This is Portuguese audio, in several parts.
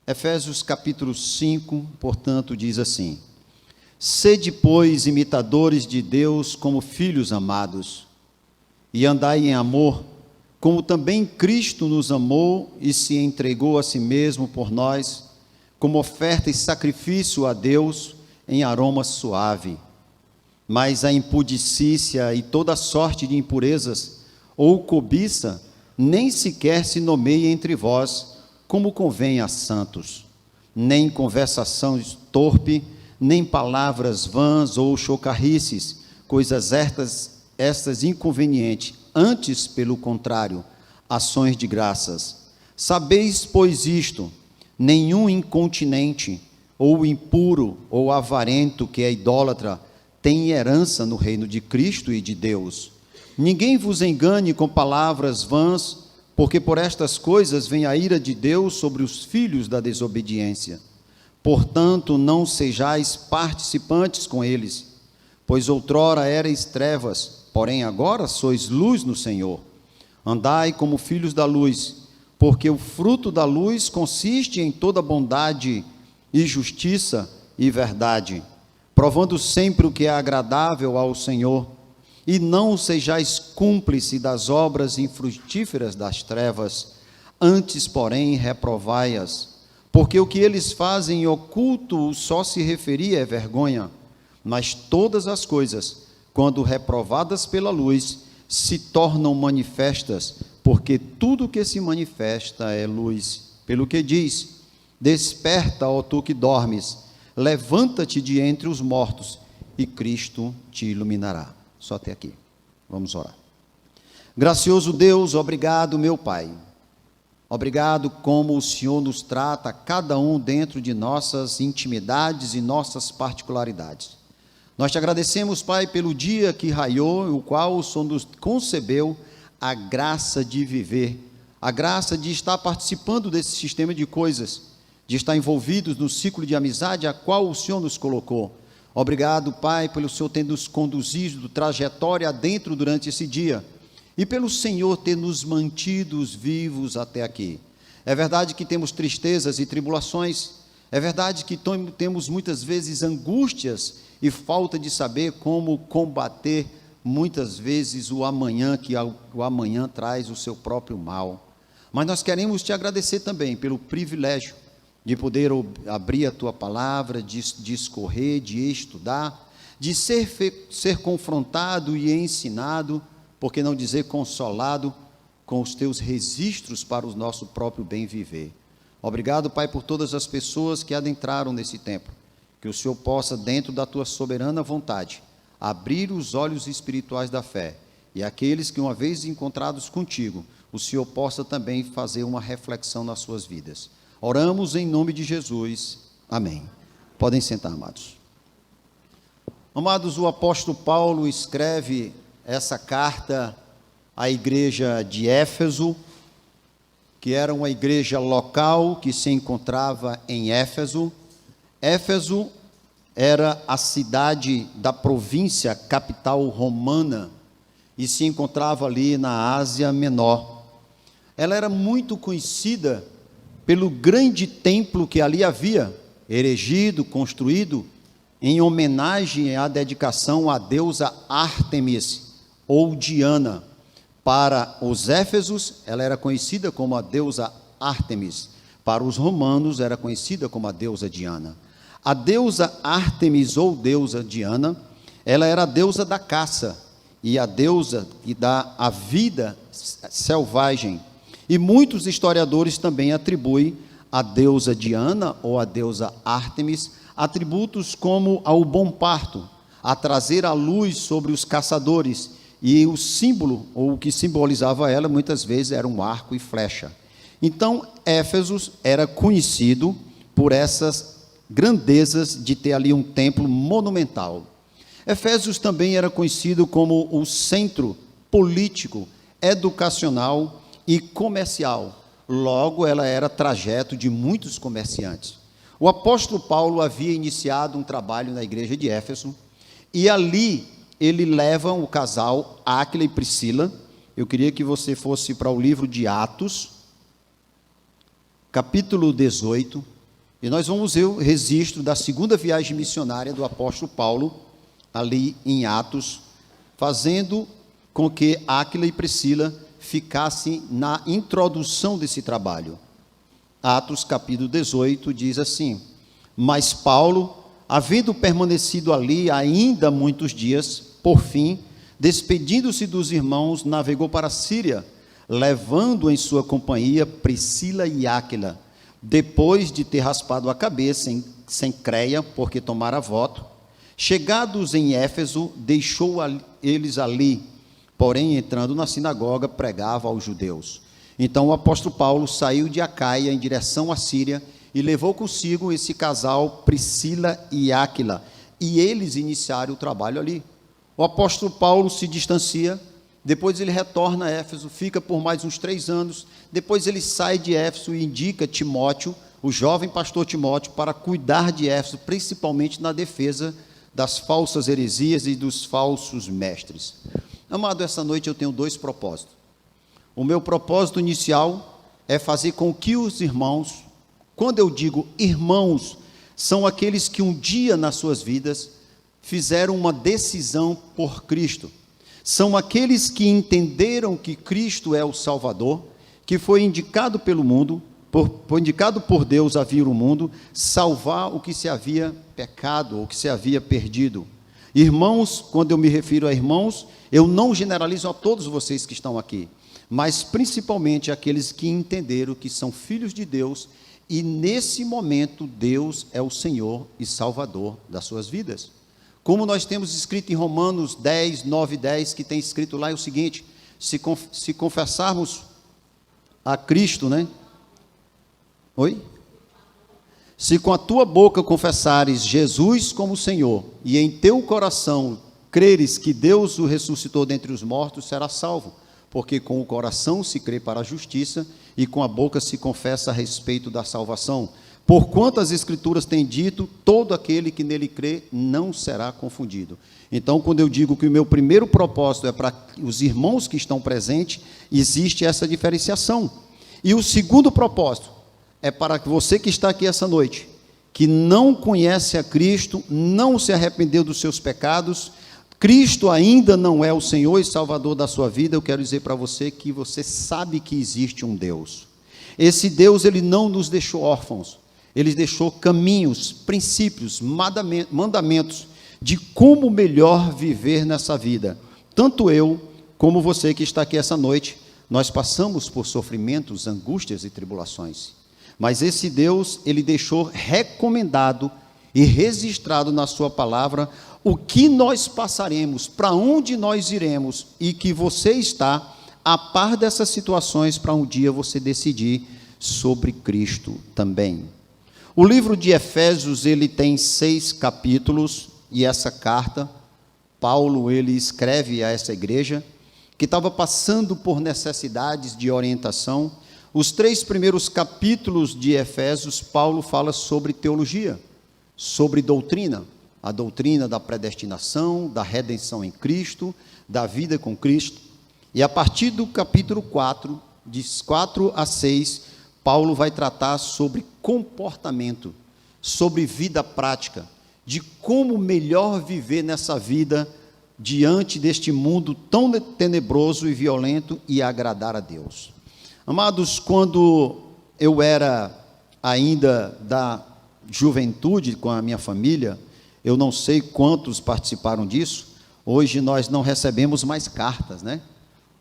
Efésios capítulo 5, portanto, diz assim: Sede, pois, imitadores de Deus como filhos amados, e andai em amor, como também Cristo nos amou e se entregou a si mesmo por nós, como oferta e sacrifício a Deus em aroma suave. Mas a impudicícia e toda sorte de impurezas ou cobiça nem sequer se nomeia entre vós, como convém a santos, nem conversação torpe, nem palavras vãs ou chocarrices, coisas estas inconvenientes, antes, pelo contrário, ações de graças. Sabeis, pois, isto: nenhum incontinente, ou impuro, ou avarento, que é idólatra, tem herança no reino de Cristo e de Deus. Ninguém vos engane com palavras vãs, porque por estas coisas vem a ira de Deus sobre os filhos da desobediência. Portanto, não sejais participantes com eles, pois outrora erais trevas, porém agora sois luz no Senhor. Andai como filhos da luz, porque o fruto da luz consiste em toda bondade e justiça e verdade, provando sempre o que é agradável ao Senhor. E não sejais cúmplice das obras infrutíferas das trevas, antes, porém, reprovai-as, porque o que eles fazem em oculto só se referia à vergonha, mas todas as coisas, quando reprovadas pela luz, se tornam manifestas, porque tudo que se manifesta é luz. Pelo que diz: Desperta, ó tu que dormes, levanta-te de entre os mortos, e Cristo te iluminará. Só até aqui. Vamos orar. Gracioso Deus, obrigado, meu Pai. Obrigado como o Senhor nos trata, cada um dentro de nossas intimidades e nossas particularidades. Nós te agradecemos, Pai, pelo dia que raiou, o qual o Senhor nos concebeu a graça de viver, a graça de estar participando desse sistema de coisas, de estar envolvidos no ciclo de amizade a qual o Senhor nos colocou. Obrigado, Pai, pelo Senhor ter nos conduzido trajetória adentro durante esse dia e pelo Senhor ter nos mantidos vivos até aqui. É verdade que temos tristezas e tribulações, é verdade que temos muitas vezes angústias e falta de saber como combater muitas vezes o amanhã, que o amanhã traz o seu próprio mal. Mas nós queremos te agradecer também pelo privilégio de poder abrir a tua palavra, de discorrer, de estudar, de ser confrontado e ensinado, por que não dizer consolado, com os teus registros para o nosso próprio bem viver. Obrigado, Pai, por todas as pessoas que adentraram nesse tempo, que o Senhor possa, dentro da tua soberana vontade, abrir os olhos espirituais da fé, e aqueles que, uma vez encontrados contigo, o Senhor possa também fazer uma reflexão nas suas vidas. Oramos em nome de Jesus. Amém. Podem sentar, amados. Amados, o apóstolo Paulo escreve essa carta à igreja de Éfeso, que era uma igreja local que se encontrava em Éfeso. Éfeso era a cidade da província capital romana e se encontrava ali na Ásia Menor. Ela era muito conhecida pelo grande templo que ali havia, erigido, construído, em homenagem à dedicação à deusa Ártemis, ou Diana. Para os éfesos, ela era conhecida como a deusa Ártemis. Para os romanos, era conhecida como a deusa Diana. A deusa Ártemis, ou deusa Diana, ela era a deusa da caça, e a deusa que dá a vida selvagem. E muitos historiadores também atribuem à deusa Diana ou à deusa Ártemis atributos como ao bom parto, a trazer a luz sobre os caçadores, e o símbolo, ou o que simbolizava ela, muitas vezes era um arco e flecha. Então, Éfeso era conhecido por essas grandezas de ter ali um templo monumental. Éfeso também era conhecido como o centro político, educacional e comercial. Logo, ela era trajeto de muitos comerciantes. O apóstolo Paulo havia iniciado um trabalho na igreja de Éfeso, e ali ele leva o casal Áquila e Priscila. Eu queria que você fosse para o livro de Atos, capítulo 18, E nós vamos ver o registro da segunda viagem missionária do apóstolo Paulo, ali em Atos, fazendo com que Áquila e Priscila ficassem na introdução desse trabalho. Atos capítulo 18 diz assim: mas Paulo, havendo permanecido ali ainda muitos dias, por fim, despedindo-se dos irmãos, navegou para a Síria, levando em sua companhia Priscila e Áquila, depois de ter raspado a cabeça em Cencreia, porque tomara voto. Chegados em Éfeso, deixou eles ali, porém, entrando na sinagoga, pregava aos judeus. Então o apóstolo Paulo saiu de Acaia em direção à Síria e levou consigo esse casal, Priscila e Áquila, e eles iniciaram o trabalho ali. O apóstolo Paulo se distancia, depois ele retorna a Éfeso, fica por mais uns 3 anos, depois ele sai de Éfeso e indica Timóteo, o jovem pastor Timóteo, para cuidar de Éfeso, principalmente na defesa das falsas heresias e dos falsos mestres. Amado, essa noite eu tenho 2 propósitos. O meu propósito inicial é fazer com que os irmãos, quando eu digo irmãos, são aqueles que um dia nas suas vidas fizeram uma decisão por Cristo. São aqueles que entenderam que Cristo é o Salvador, que foi indicado pelo mundo, foi indicado por Deus a vir ao mundo, salvar o que se havia pecado, o que se havia perdido. Irmãos, quando eu me refiro a irmãos, eu não generalizo a todos vocês que estão aqui, mas principalmente aqueles que entenderam que são filhos de Deus e nesse momento Deus é o Senhor e Salvador das suas vidas. Como nós temos escrito em Romanos 10, 9 e 10, que tem escrito lá é o seguinte: se confessarmos a Cristo, né? Oi? Se com a tua boca confessares Jesus como Senhor, e em teu coração creres que Deus o ressuscitou dentre os mortos, serás salvo. Porque com o coração se crê para a justiça, e com a boca se confessa a respeito da salvação. Porquanto as Escrituras têm dito, todo aquele que nele crê não será confundido. Então, quando eu digo que o meu primeiro propósito é para os irmãos que estão presentes, existe essa diferenciação. E o segundo propósito é para você que está aqui essa noite, que não conhece a Cristo, não se arrependeu dos seus pecados, Cristo ainda não é o Senhor e Salvador da sua vida. Eu quero dizer para você que você sabe que existe um Deus. Esse Deus, ele não nos deixou órfãos, ele deixou caminhos, princípios, mandamentos de como melhor viver nessa vida. Tanto eu, como você que está aqui essa noite, nós passamos por sofrimentos, angústias e tribulações. Mas esse Deus, ele deixou recomendado e registrado na sua palavra o que nós passaremos, para onde nós iremos, e que você está a par dessas situações para um dia você decidir sobre Cristo também. O livro de Efésios, ele tem 6 capítulos, e essa carta, Paulo, ele escreve a essa igreja, que estava passando por necessidades de orientação. Os 3 primeiros capítulos de Efésios, Paulo fala sobre teologia, sobre doutrina, a doutrina da predestinação, da redenção em Cristo, da vida com Cristo. E a partir do capítulo 4, de 4 a 6, Paulo vai tratar sobre comportamento, sobre vida prática, de como melhor viver nessa vida diante deste mundo tão tenebroso e violento e agradar a Deus. Amados, quando eu era ainda da juventude com a minha família, eu não sei quantos participaram disso, hoje nós não recebemos mais cartas, né?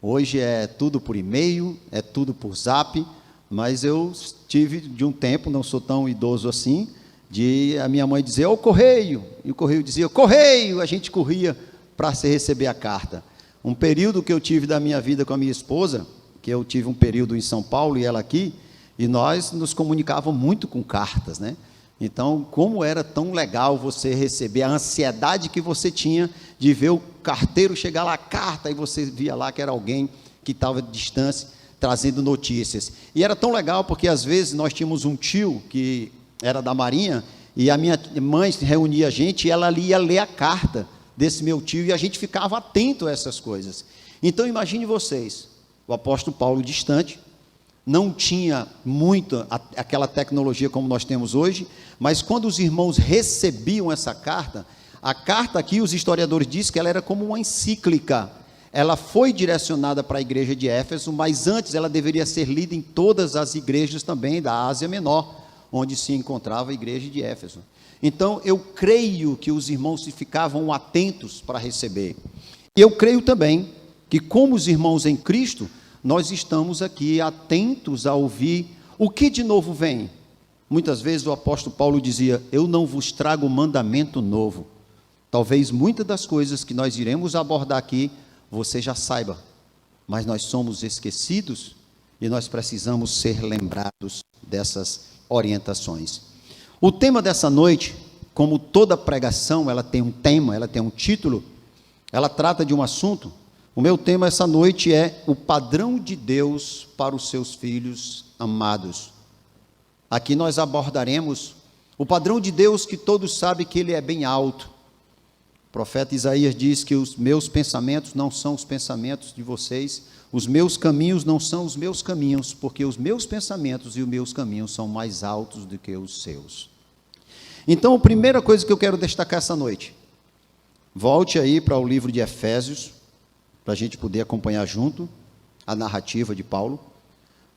Hoje é tudo por e-mail, é tudo por zap, mas eu tive de um tempo, não sou tão idoso assim, de a minha mãe dizer, o correio, e o correio dizia, correio, a gente corria para receber a carta. Um período que eu tive da minha vida com a minha esposa, que eu tive um período em São Paulo e ela aqui, e nós nos comunicávamos muito com cartas, né? Então, como era tão legal você receber, a ansiedade que você tinha de ver o carteiro chegar lá, a carta, e você via lá que era alguém que estava de distância, trazendo notícias. E era tão legal porque, às vezes, nós tínhamos um tio que era da Marinha, e a minha mãe reunia a gente, e ela ia ler a carta desse meu tio, e a gente ficava atento a essas coisas. Então, imagine vocês, o apóstolo Paulo distante, não tinha muito aquela tecnologia como nós temos hoje, mas quando os irmãos recebiam essa carta, a carta aqui, os historiadores dizem que ela era como uma encíclica. Ela foi direcionada para a igreja de Éfeso, mas antes ela deveria ser lida em todas as igrejas também da Ásia Menor, onde se encontrava a igreja de Éfeso. Então, eu creio que os irmãos ficavam atentos para receber. E eu creio também que, como os irmãos em Cristo, nós estamos aqui atentos a ouvir o que de novo vem. Muitas vezes o apóstolo Paulo dizia: eu não vos trago mandamento novo. Talvez muitas das coisas que nós iremos abordar aqui, você já saiba, mas nós somos esquecidos e nós precisamos ser lembrados dessas orientações. O tema dessa noite, como toda pregação, ela tem um tema, ela tem um título, ela trata de um assunto. O meu tema essa noite é o padrão de Deus para os seus filhos amados. Aqui nós abordaremos o padrão de Deus, que todos sabem que ele é bem alto. O profeta Isaías diz que os meus pensamentos não são os pensamentos de vocês, os meus caminhos não são os meus caminhos, porque os meus pensamentos e os meus caminhos são mais altos do que os seus. Então, a primeira coisa que eu quero destacar essa noite, volte aí para o livro de Efésios, para a gente poder acompanhar junto a narrativa de Paulo.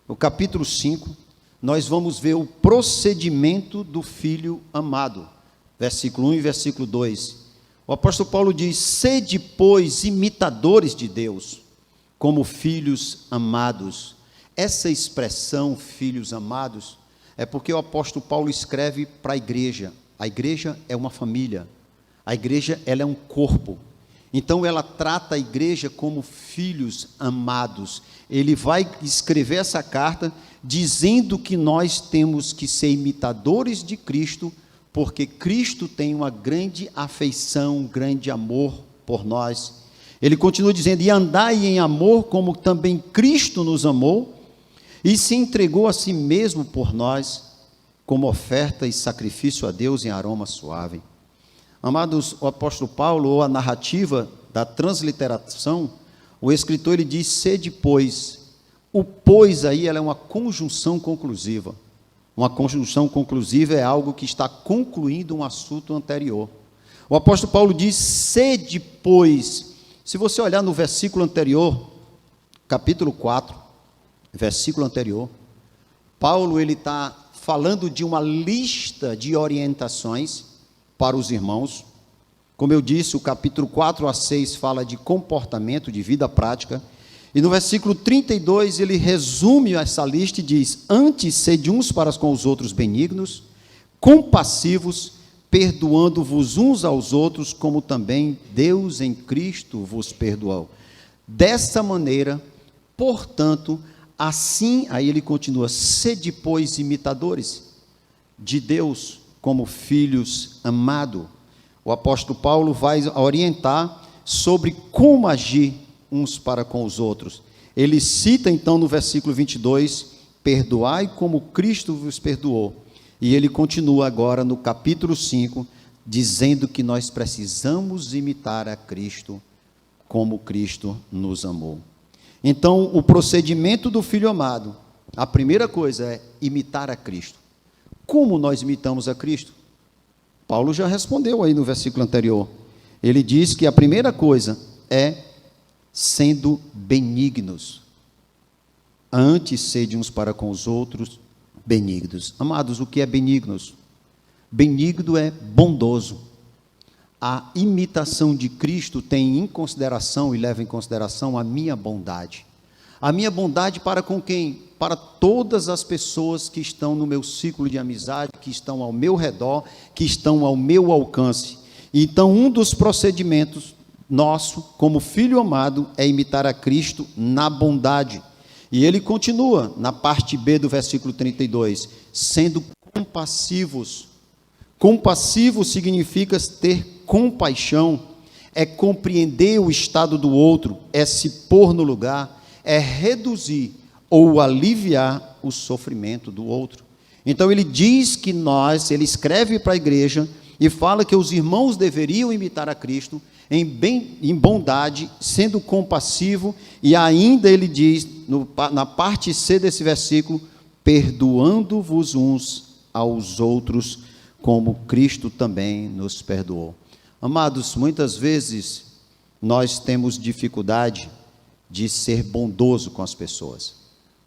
No capítulo 5, nós vamos ver o procedimento do filho amado, versículo 1 e versículo 2. O apóstolo Paulo diz: sede, pois, imitadores de Deus, como filhos amados. Essa expressão, filhos amados, é porque o apóstolo Paulo escreve para a igreja. A igreja é uma família, a igreja ela é um corpo. Então ela trata a igreja como filhos amados. Ele vai escrever essa carta dizendo que nós temos que ser imitadores de Cristo, porque Cristo tem uma grande afeição, um grande amor por nós. Ele continua dizendo: e andai em amor como também Cristo nos amou e se entregou a si mesmo por nós, como oferta e sacrifício a Deus em aroma suave. Amados, o apóstolo Paulo, ou a narrativa da transliteração, o escritor ele diz: sede, pois. O pois aí ela é uma conjunção conclusiva. Uma conjunção conclusiva é algo que está concluindo um assunto anterior. O apóstolo Paulo diz: sede, pois. Se você olhar no versículo anterior, capítulo 4, versículo anterior, Paulo ele está falando de uma lista de orientações para os irmãos. Como eu disse, o capítulo 4 a 6 fala de comportamento, de vida prática, e no versículo 32 ele resume essa lista e diz: antes sede uns para com os outros benignos, compassivos, perdoando-vos uns aos outros, como também Deus em Cristo vos perdoou. Dessa maneira, portanto, assim, aí ele continua: sede, pois, imitadores de Deus, como filhos amados. O apóstolo Paulo vai orientar sobre como agir uns para com os outros. Ele cita então no versículo 22, perdoai como Cristo vos perdoou. E ele continua agora no capítulo 5, dizendo que nós precisamos imitar a Cristo como Cristo nos amou. Então, o procedimento do filho amado, a primeira coisa é imitar a Cristo. Como nós imitamos a Cristo? Paulo já respondeu aí no versículo anterior. Ele diz que a primeira coisa é sendo benignos. Antes sede uns para com os outros benignos. Amados, o que é benignos? Benigno é bondoso. A imitação de Cristo tem em consideração e leva em consideração a minha bondade. A minha bondade para com quem? Para todas as pessoas que estão no meu ciclo de amizade, que estão ao meu redor, que estão ao meu alcance. Então, um dos procedimentos nosso, como filho amado, é imitar a Cristo na bondade. E ele continua, na parte B do versículo 32, sendo compassivos. Compassivo significa ter compaixão, é compreender o estado do outro, é se pôr no lugar, é reduzir ou aliviar o sofrimento do outro. Então ele diz que ele escreve para a igreja e fala que os irmãos deveriam imitar a Cristo em bondade, sendo compassivo, e ainda ele diz, na parte C desse versículo, perdoando-vos uns aos outros, como Cristo também nos perdoou. Amados, muitas vezes nós temos dificuldade de ser bondoso com as pessoas.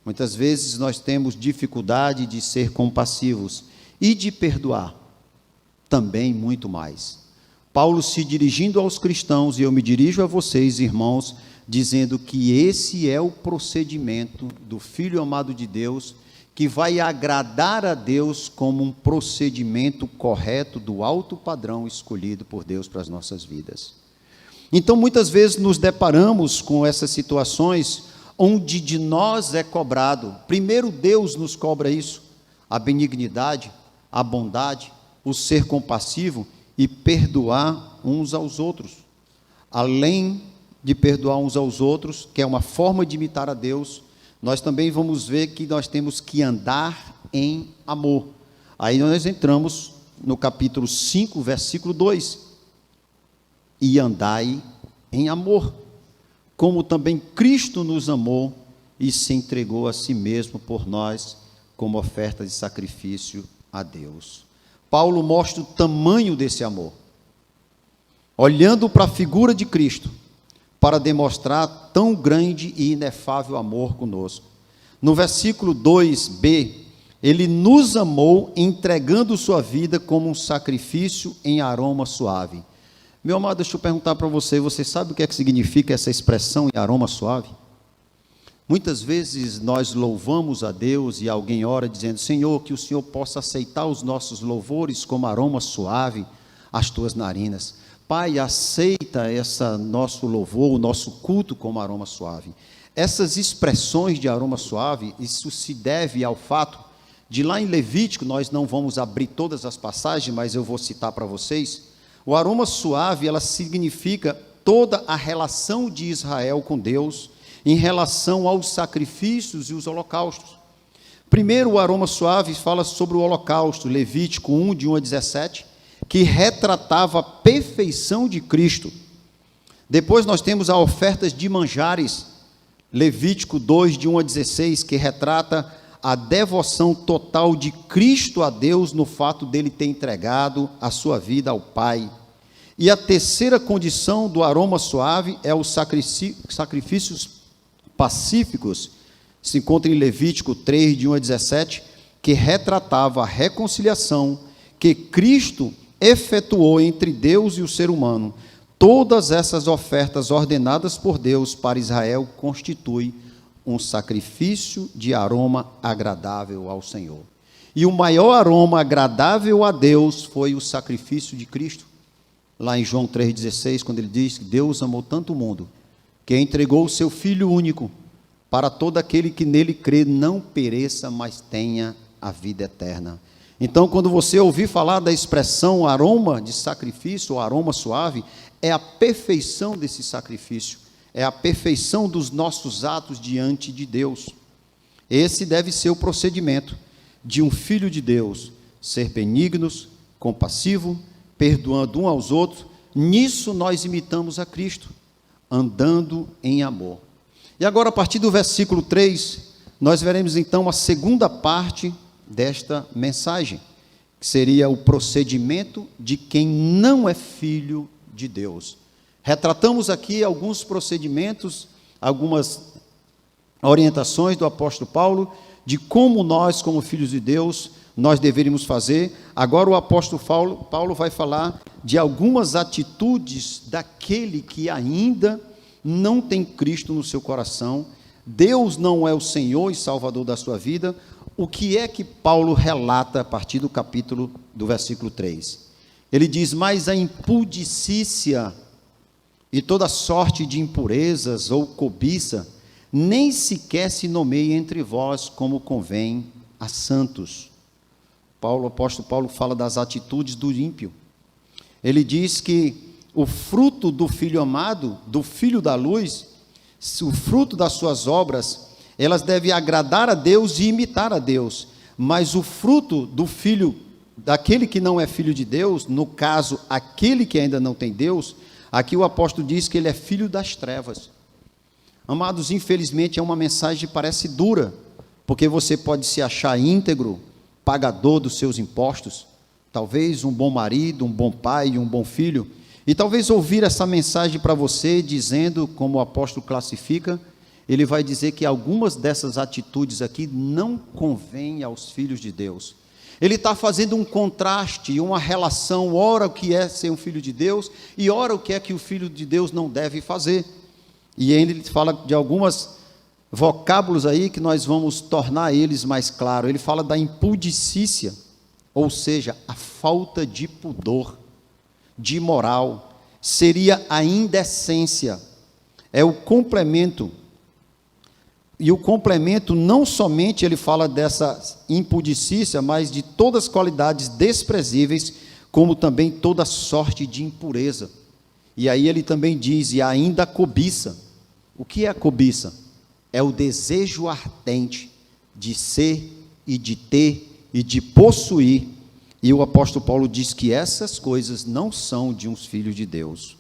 Muitas vezes nós temos dificuldade de ser compassivos e de perdoar, também muito mais. Paulo se dirigindo aos cristãos, e eu me dirijo a vocês, irmãos, dizendo que esse é o procedimento do Filho amado de Deus, que vai agradar a Deus como um procedimento correto do alto padrão escolhido por Deus para as nossas vidas. Então, muitas vezes nos deparamos com essas situações onde de nós é cobrado. Primeiro Deus nos cobra isso, a benignidade, a bondade, o ser compassivo e perdoar uns aos outros. Além de perdoar uns aos outros, que é uma forma de imitar a Deus, nós também vamos ver que nós temos que andar em amor. Aí nós entramos no capítulo 5, versículo 2. E andai em amor, como também Cristo nos amou e se entregou a si mesmo por nós, como oferta de sacrifício a Deus. Paulo mostra o tamanho desse amor, olhando para a figura de Cristo, para demonstrar tão grande e inefável amor conosco. No versículo 2b, ele nos amou entregando sua vida como um sacrifício em aroma suave. Meu amado, deixa eu perguntar para você, você sabe o que é que significa essa expressão em aroma suave? Muitas vezes nós louvamos a Deus e alguém ora dizendo, Senhor, que o Senhor possa aceitar os nossos louvores como aroma suave às tuas narinas. Pai, aceita esse nosso louvor, o nosso culto como aroma suave. Essas expressões de aroma suave, isso se deve ao fato de lá em Levítico, nós não vamos abrir todas as passagens, mas eu vou citar para vocês. O aroma suave, ela significa toda a relação de Israel com Deus em relação aos sacrifícios e os holocaustos. Primeiro, o aroma suave fala sobre o holocausto, Levítico 1, de 1 a 17, que retratava a perfeição de Cristo. Depois nós temos as ofertas de manjares, Levítico 2, de 1 a 16, que retrata a devoção total de Cristo a Deus no fato dele ter entregado a sua vida ao Pai. E a terceira condição do aroma suave é os sacrifícios pacíficos, se encontra em Levítico 3, de 1 a 17, que retratava a reconciliação que Cristo efetuou entre Deus e o ser humano. Todas essas ofertas ordenadas por Deus para Israel constituem um sacrifício de aroma agradável ao Senhor. E o maior aroma agradável a Deus foi o sacrifício de Cristo. Lá em João 3,16, quando ele diz que Deus amou tanto o mundo, que entregou o seu Filho único, para todo aquele que nele crê não pereça, mas tenha a vida eterna. Então, quando você ouvir falar da expressão aroma de sacrifício, ou aroma suave, é a perfeição desse sacrifício, é a perfeição dos nossos atos diante de Deus. Esse deve ser o procedimento de um filho de Deus, ser benignos, compassivo, perdoando um aos outros. Nisso nós imitamos a Cristo, andando em amor. E agora, a partir do versículo 3, nós veremos então a segunda parte desta mensagem, que seria o procedimento de quem não é filho de Deus. Retratamos aqui alguns procedimentos, algumas orientações do apóstolo Paulo, de como nós, como filhos de Deus, nós deveríamos fazer. Agora o apóstolo Paulo vai falar de algumas atitudes daquele que ainda não tem Cristo no seu coração. Deus não é o Senhor e Salvador da sua vida. O que é que Paulo relata a partir do versículo 3? Ele diz, mas a impudicícia e toda sorte de impurezas ou cobiça, nem sequer se nomeia entre vós como convém a santos. O apóstolo Paulo fala das atitudes do ímpio. Ele diz que o fruto do filho amado, do filho da luz, o fruto das suas obras, elas devem agradar a Deus e imitar a Deus, mas o fruto do filho, daquele que não é filho de Deus, no caso, aquele que ainda não tem Deus, aqui o apóstolo diz que ele é filho das trevas. Amados, infelizmente é uma mensagem que parece dura, porque você pode se achar íntegro, pagador dos seus impostos, talvez um bom marido, um bom pai, um bom filho, e talvez ouvir essa mensagem para você dizendo, como o apóstolo classifica, ele vai dizer que algumas dessas atitudes aqui não convêm aos filhos de Deus. Ele está fazendo um contraste, uma relação, ora o que é ser um filho de Deus, e ora o que é que o filho de Deus não deve fazer. E ele fala de alguns vocábulos aí que nós vamos tornar eles mais claros. Ele fala da impudicícia, ou seja, a falta de pudor, de moral, seria a indecência, é o complemento. E o complemento não somente ele fala dessa impudicícia, mas de todas as qualidades desprezíveis, como também toda sorte de impureza. E aí ele também diz, e ainda a cobiça. O que é a cobiça? É o desejo ardente de ser e de ter e de possuir. E o apóstolo Paulo diz que essas coisas não são de uns filhos de Deus.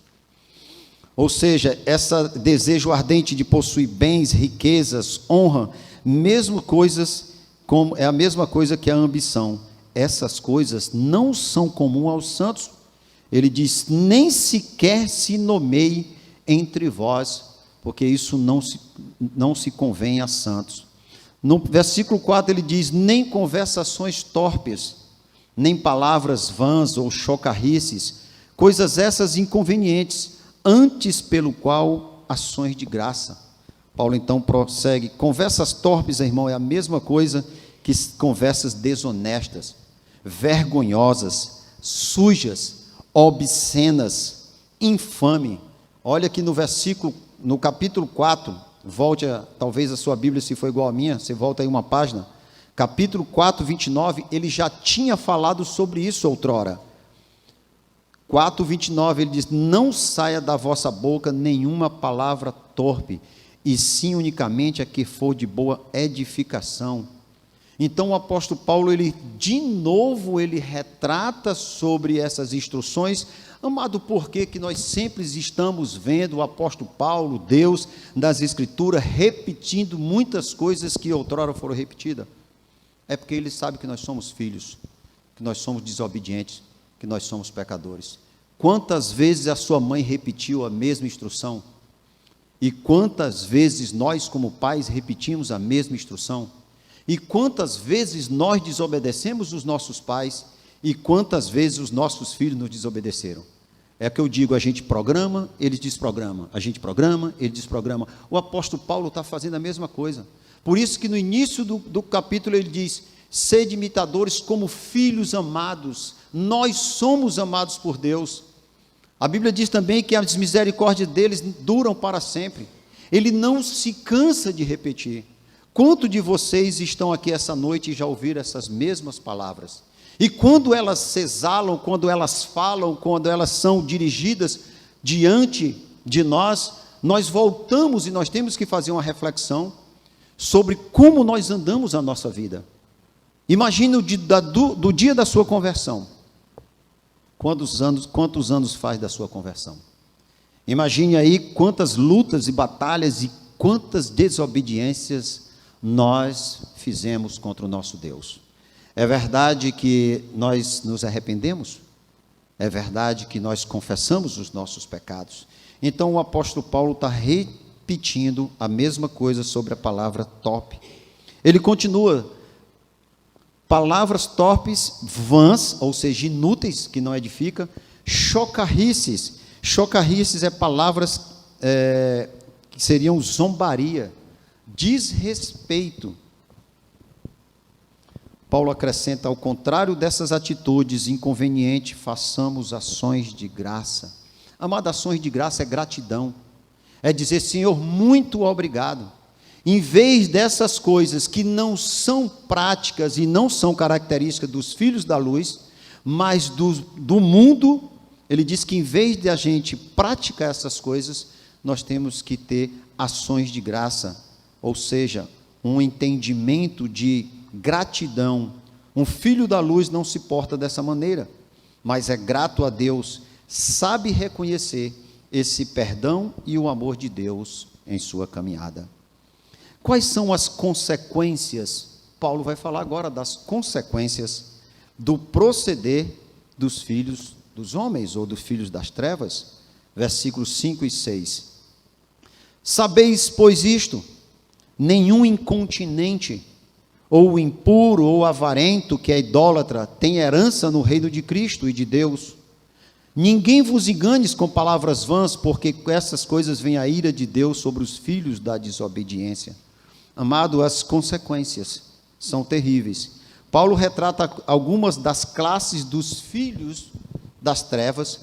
Ou seja, esse desejo ardente de possuir bens, riquezas, honra, mesmo coisas como é a mesma coisa que a ambição. Essas coisas não são comuns aos santos. Ele diz: nem sequer se nomeie entre vós, porque isso não se convém a santos. No versículo 4 ele diz: nem conversações torpes, nem palavras vãs ou chocarrices, coisas essas inconvenientes, antes pelo qual ações de graça. Paulo então prossegue: conversas torpes, irmão, é a mesma coisa que conversas desonestas, vergonhosas, sujas, obscenas, infame. Olha aqui no capítulo 4, volte talvez a sua Bíblia, se for igual a minha, você volta aí uma página, capítulo 4, 29, ele já tinha falado sobre isso outrora. 4:29, ele diz: não saia da vossa boca nenhuma palavra torpe, e sim unicamente a que for de boa edificação. Então o apóstolo Paulo, ele de novo, ele retrata sobre essas instruções. Amado, por que nós sempre estamos vendo o apóstolo Paulo, Deus, nas escrituras, repetindo muitas coisas que outrora foram repetidas? É porque ele sabe que nós somos filhos, que nós somos desobedientes, que nós somos pecadores. Quantas vezes a sua mãe repetiu a mesma instrução? E quantas vezes nós, como pais, repetimos a mesma instrução? E quantas vezes nós desobedecemos os nossos pais? E quantas vezes os nossos filhos nos desobedeceram? É que eu digo: a gente programa, eles desprogramam. A gente programa, eles desprogramam. O apóstolo Paulo está fazendo a mesma coisa. Por isso que no início do capítulo ele diz: sede imitadores como filhos amados. Nós somos amados por Deus. A Bíblia diz também que as misericórdias deles duram para sempre. Ele não se cansa de repetir. Quantos de vocês estão aqui essa noite e já ouviram essas mesmas palavras? E quando elas se exalam, quando elas falam, quando elas são dirigidas diante de nós, nós voltamos e nós temos que fazer uma reflexão sobre como nós andamos a nossa vida. Imagine do dia da sua conversão. Quantos anos faz da sua conversão? Imagine aí quantas lutas e batalhas e quantas desobediências nós fizemos contra o nosso Deus. É verdade que nós nos arrependemos? É verdade que nós confessamos os nossos pecados? Então o apóstolo Paulo está repetindo a mesma coisa sobre a palavra torpe. Ele continua: palavras torpes, vãs, ou seja, inúteis, que não edifica, chocarrices. Chocarrices é palavras que seriam zombaria, desrespeito. Paulo acrescenta: ao contrário dessas atitudes inconvenientes, façamos ações de graça. Amado, ações de graça é gratidão, é dizer: Senhor, muito obrigado. Em vez dessas coisas que não são práticas e não são características dos filhos da luz, mas do mundo, ele diz que em vez de a gente praticar essas coisas, nós temos que ter ações de graça, ou seja, um entendimento de gratidão. Um filho da luz não se porta dessa maneira, mas é grato a Deus, sabe reconhecer esse perdão e o amor de Deus em sua caminhada. Quais são as consequências? Paulo vai falar agora das consequências do proceder dos filhos dos homens ou dos filhos das trevas, versículos 5 e 6. Sabeis, pois, isto: nenhum incontinente, ou impuro, ou avarento, que é idólatra, tem herança no reino de Cristo e de Deus. Ninguém vos enganes com palavras vãs, porque com essas coisas vem a ira de Deus sobre os filhos da desobediência. Amado, as consequências são terríveis. Paulo retrata algumas das classes dos filhos das trevas,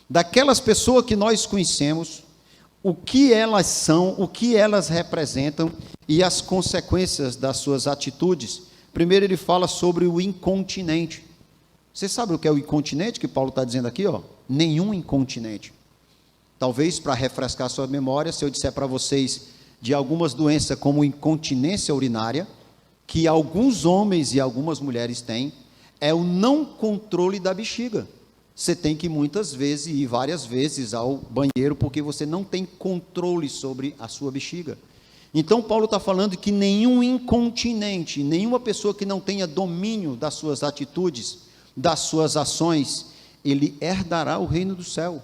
daquelas pessoas que nós conhecemos, o que elas são, o que elas representam e as consequências das suas atitudes. Primeiro ele fala sobre o incontinente. Você sabe o que é o incontinente que Paulo está dizendo aqui? Nenhum incontinente. Talvez, para refrescar a sua memória, se eu disser para vocês de algumas doenças como incontinência urinária, que alguns homens e algumas mulheres têm, é o não controle da bexiga. Você tem que muitas vezes ir várias vezes ao banheiro porque você não tem controle sobre a sua bexiga. Então Paulo está falando que nenhum incontinente, nenhuma pessoa que não tenha domínio das suas atitudes, das suas ações, ele herdará o reino do céu.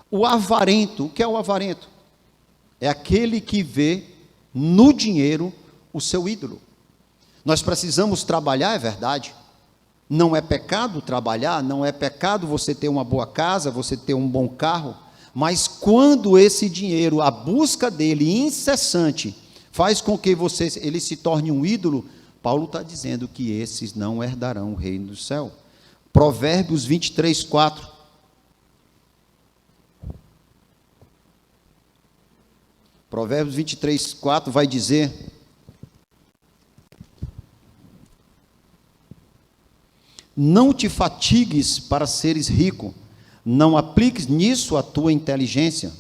O avarento, o que é o avarento? É aquele que vê no dinheiro o seu ídolo. Nós precisamos trabalhar, é verdade. Não é pecado trabalhar, não é pecado você ter uma boa casa, você ter um bom carro, mas quando esse dinheiro, a busca dele incessante, faz com que ele se torne um ídolo, Paulo está dizendo que esses não herdarão o reino do céu. Provérbios 23, 4. Provérbios 23, 4 vai dizer: não te fatigues para seres rico, não apliques nisso a tua inteligência,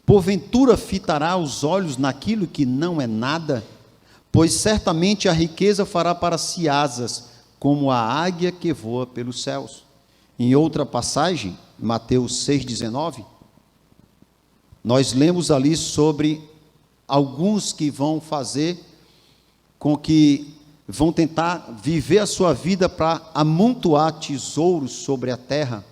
porventura fitará os olhos naquilo que não é nada, pois certamente a riqueza fará para si asas, como a águia que voa pelos céus. Em outra passagem, Mateus 6,19, nós lemos ali sobre alguns que vão fazer com que vão tentar viver a sua vida para amontoar tesouros sobre a terra,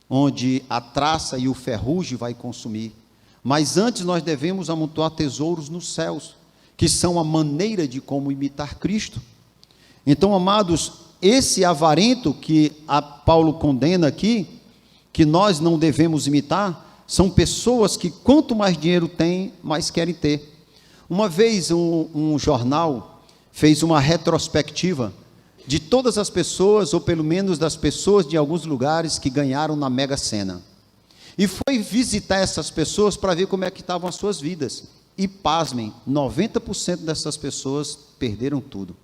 onde a traça e o ferrugem vai consumir. Mas antes nós devemos amontoar tesouros nos céus, que são a maneira de como imitar Cristo. Então, amados, esse avarento que Paulo condena aqui, que nós não devemos imitar, são pessoas que quanto mais dinheiro têm, mais querem ter. Uma vez um jornal fez uma retrospectiva de todas as pessoas, ou pelo menos das pessoas de alguns lugares que ganharam na Mega Sena. E foi visitar essas pessoas para ver como é que estavam as suas vidas. E pasmem, 90% dessas pessoas perderam tudo.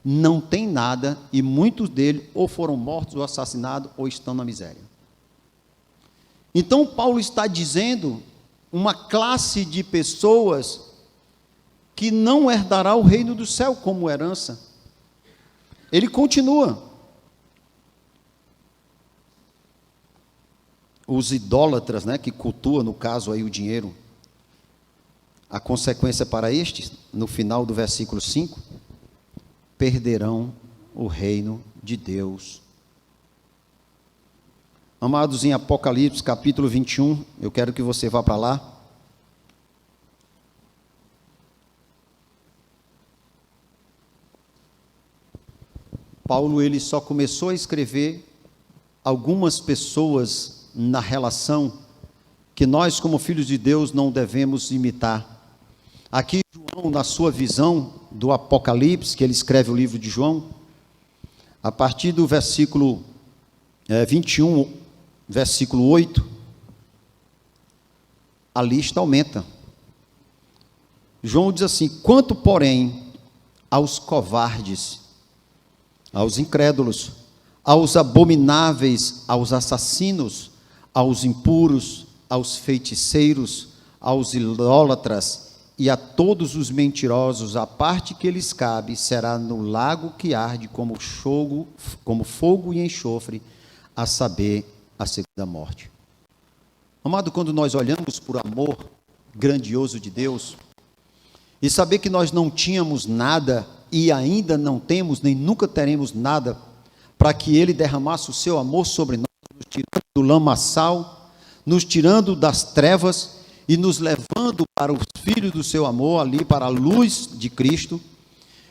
Não tem nada e muitos deles ou foram mortos ou assassinados ou estão na miséria. Então Paulo está dizendo uma classe de pessoas que não herdará o reino do céu como herança. Ele continua. Os idólatras, que cultuam, no caso aí, o dinheiro. A consequência para estes, no final do versículo 5, perderão o reino de Deus. Amados, em Apocalipse, capítulo 21, eu quero que você vá para lá. Paulo, ele só começou a escrever algumas pessoas na relação que nós, como filhos de Deus, não devemos imitar. Aqui, João, na sua visão do Apocalipse, que ele escreve o livro de João, a partir do versículo 21, versículo 8, a lista aumenta. João diz assim: quanto, porém, aos covardes, aos incrédulos, aos abomináveis, aos assassinos, aos impuros, aos feiticeiros, aos idólatras e a todos os mentirosos, a parte que lhes cabe será no lago que arde como fogo e enxofre, a saber, a segunda morte. Amado, quando nós olhamos por amor, grandioso de Deus e saber que nós não tínhamos nada e ainda não temos, nem nunca teremos nada, para que Ele derramasse o seu amor sobre nós, nos tirando do lamaçal, nos tirando das trevas e nos levando para os filhos do seu amor, ali para a luz de Cristo.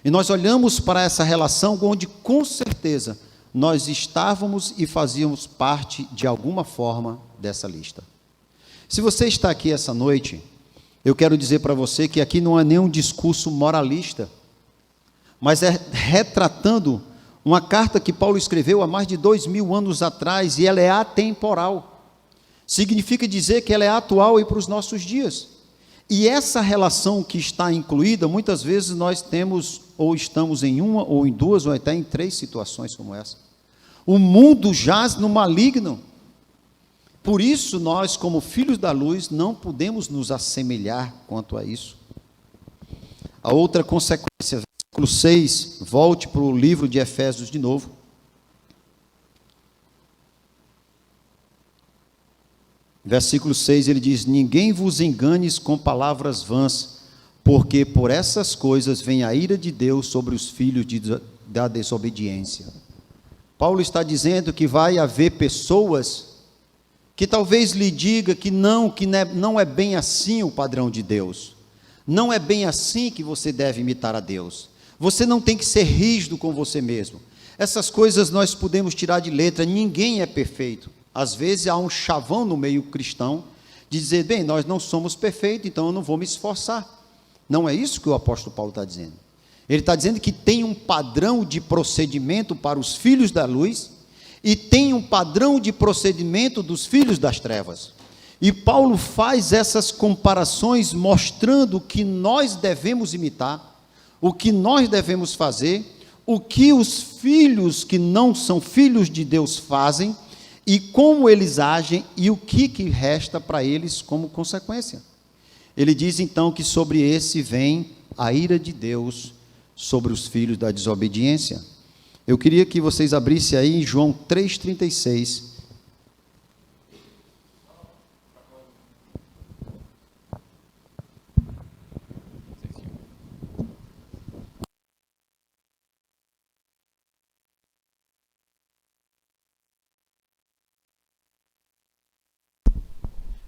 E nós olhamos para essa relação onde com certeza nós estávamos e fazíamos parte de alguma forma dessa lista. Se você está aqui essa noite, eu quero dizer para você que aqui não é nenhum discurso moralista, mas é retratando uma carta que Paulo escreveu há mais de 2000 anos atrás, e ela é atemporal. Significa dizer que ela é atual e para os nossos dias. E essa relação que está incluída, muitas vezes nós temos, ou estamos em uma, ou em duas, ou até em três situações como essa. O mundo jaz no maligno. Por isso, nós, como filhos da luz, não podemos nos assemelhar quanto a isso. A outra consequência, versículo 6, volte para o livro de Efésios de novo. Versículo 6, ele diz: ninguém vos enganes com palavras vãs, porque por essas coisas vem a ira de Deus sobre os filhos da desobediência. Paulo está dizendo que vai haver pessoas que talvez lhe diga que não é bem assim o padrão de Deus. Não é bem assim que você deve imitar a Deus. Você não tem que ser rígido com você mesmo. Essas coisas nós podemos tirar de letra, ninguém é perfeito. Às vezes há um chavão no meio cristão de dizer, bem, nós não somos perfeitos, então eu não vou me esforçar. Não é isso que o apóstolo Paulo está dizendo. Ele está dizendo que tem um padrão de procedimento para os filhos da luz e tem um padrão de procedimento dos filhos das trevas. E Paulo faz essas comparações mostrando o que nós devemos imitar, o que nós devemos fazer, o que os filhos que não são filhos de Deus fazem e como eles agem e o que resta para eles como consequência. Ele diz então que sobre esse vem a ira de Deus sobre os filhos da desobediência. Eu queria que vocês abrissem aí em João 3,36.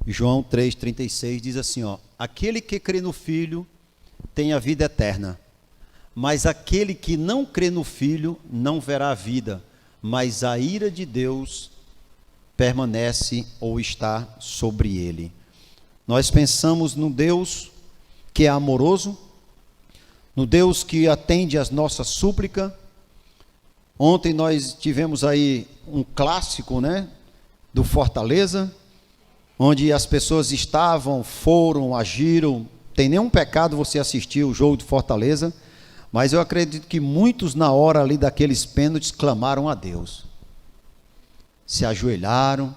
João 3,36 diz assim, ó: aquele que crê no Filho tem a vida eterna, mas aquele que não crê no Filho não verá a vida, mas a ira de Deus permanece ou está sobre ele. Nós pensamos no Deus que é amoroso, no Deus que atende às nossas súplicas. Ontem nós tivemos aí um clássico, né, do Fortaleza, onde as pessoas estavam, foram, agiram. Tem nenhum pecado você assistir o jogo de Fortaleza, mas eu acredito que muitos na hora ali daqueles pênaltis clamaram a Deus. Se ajoelharam,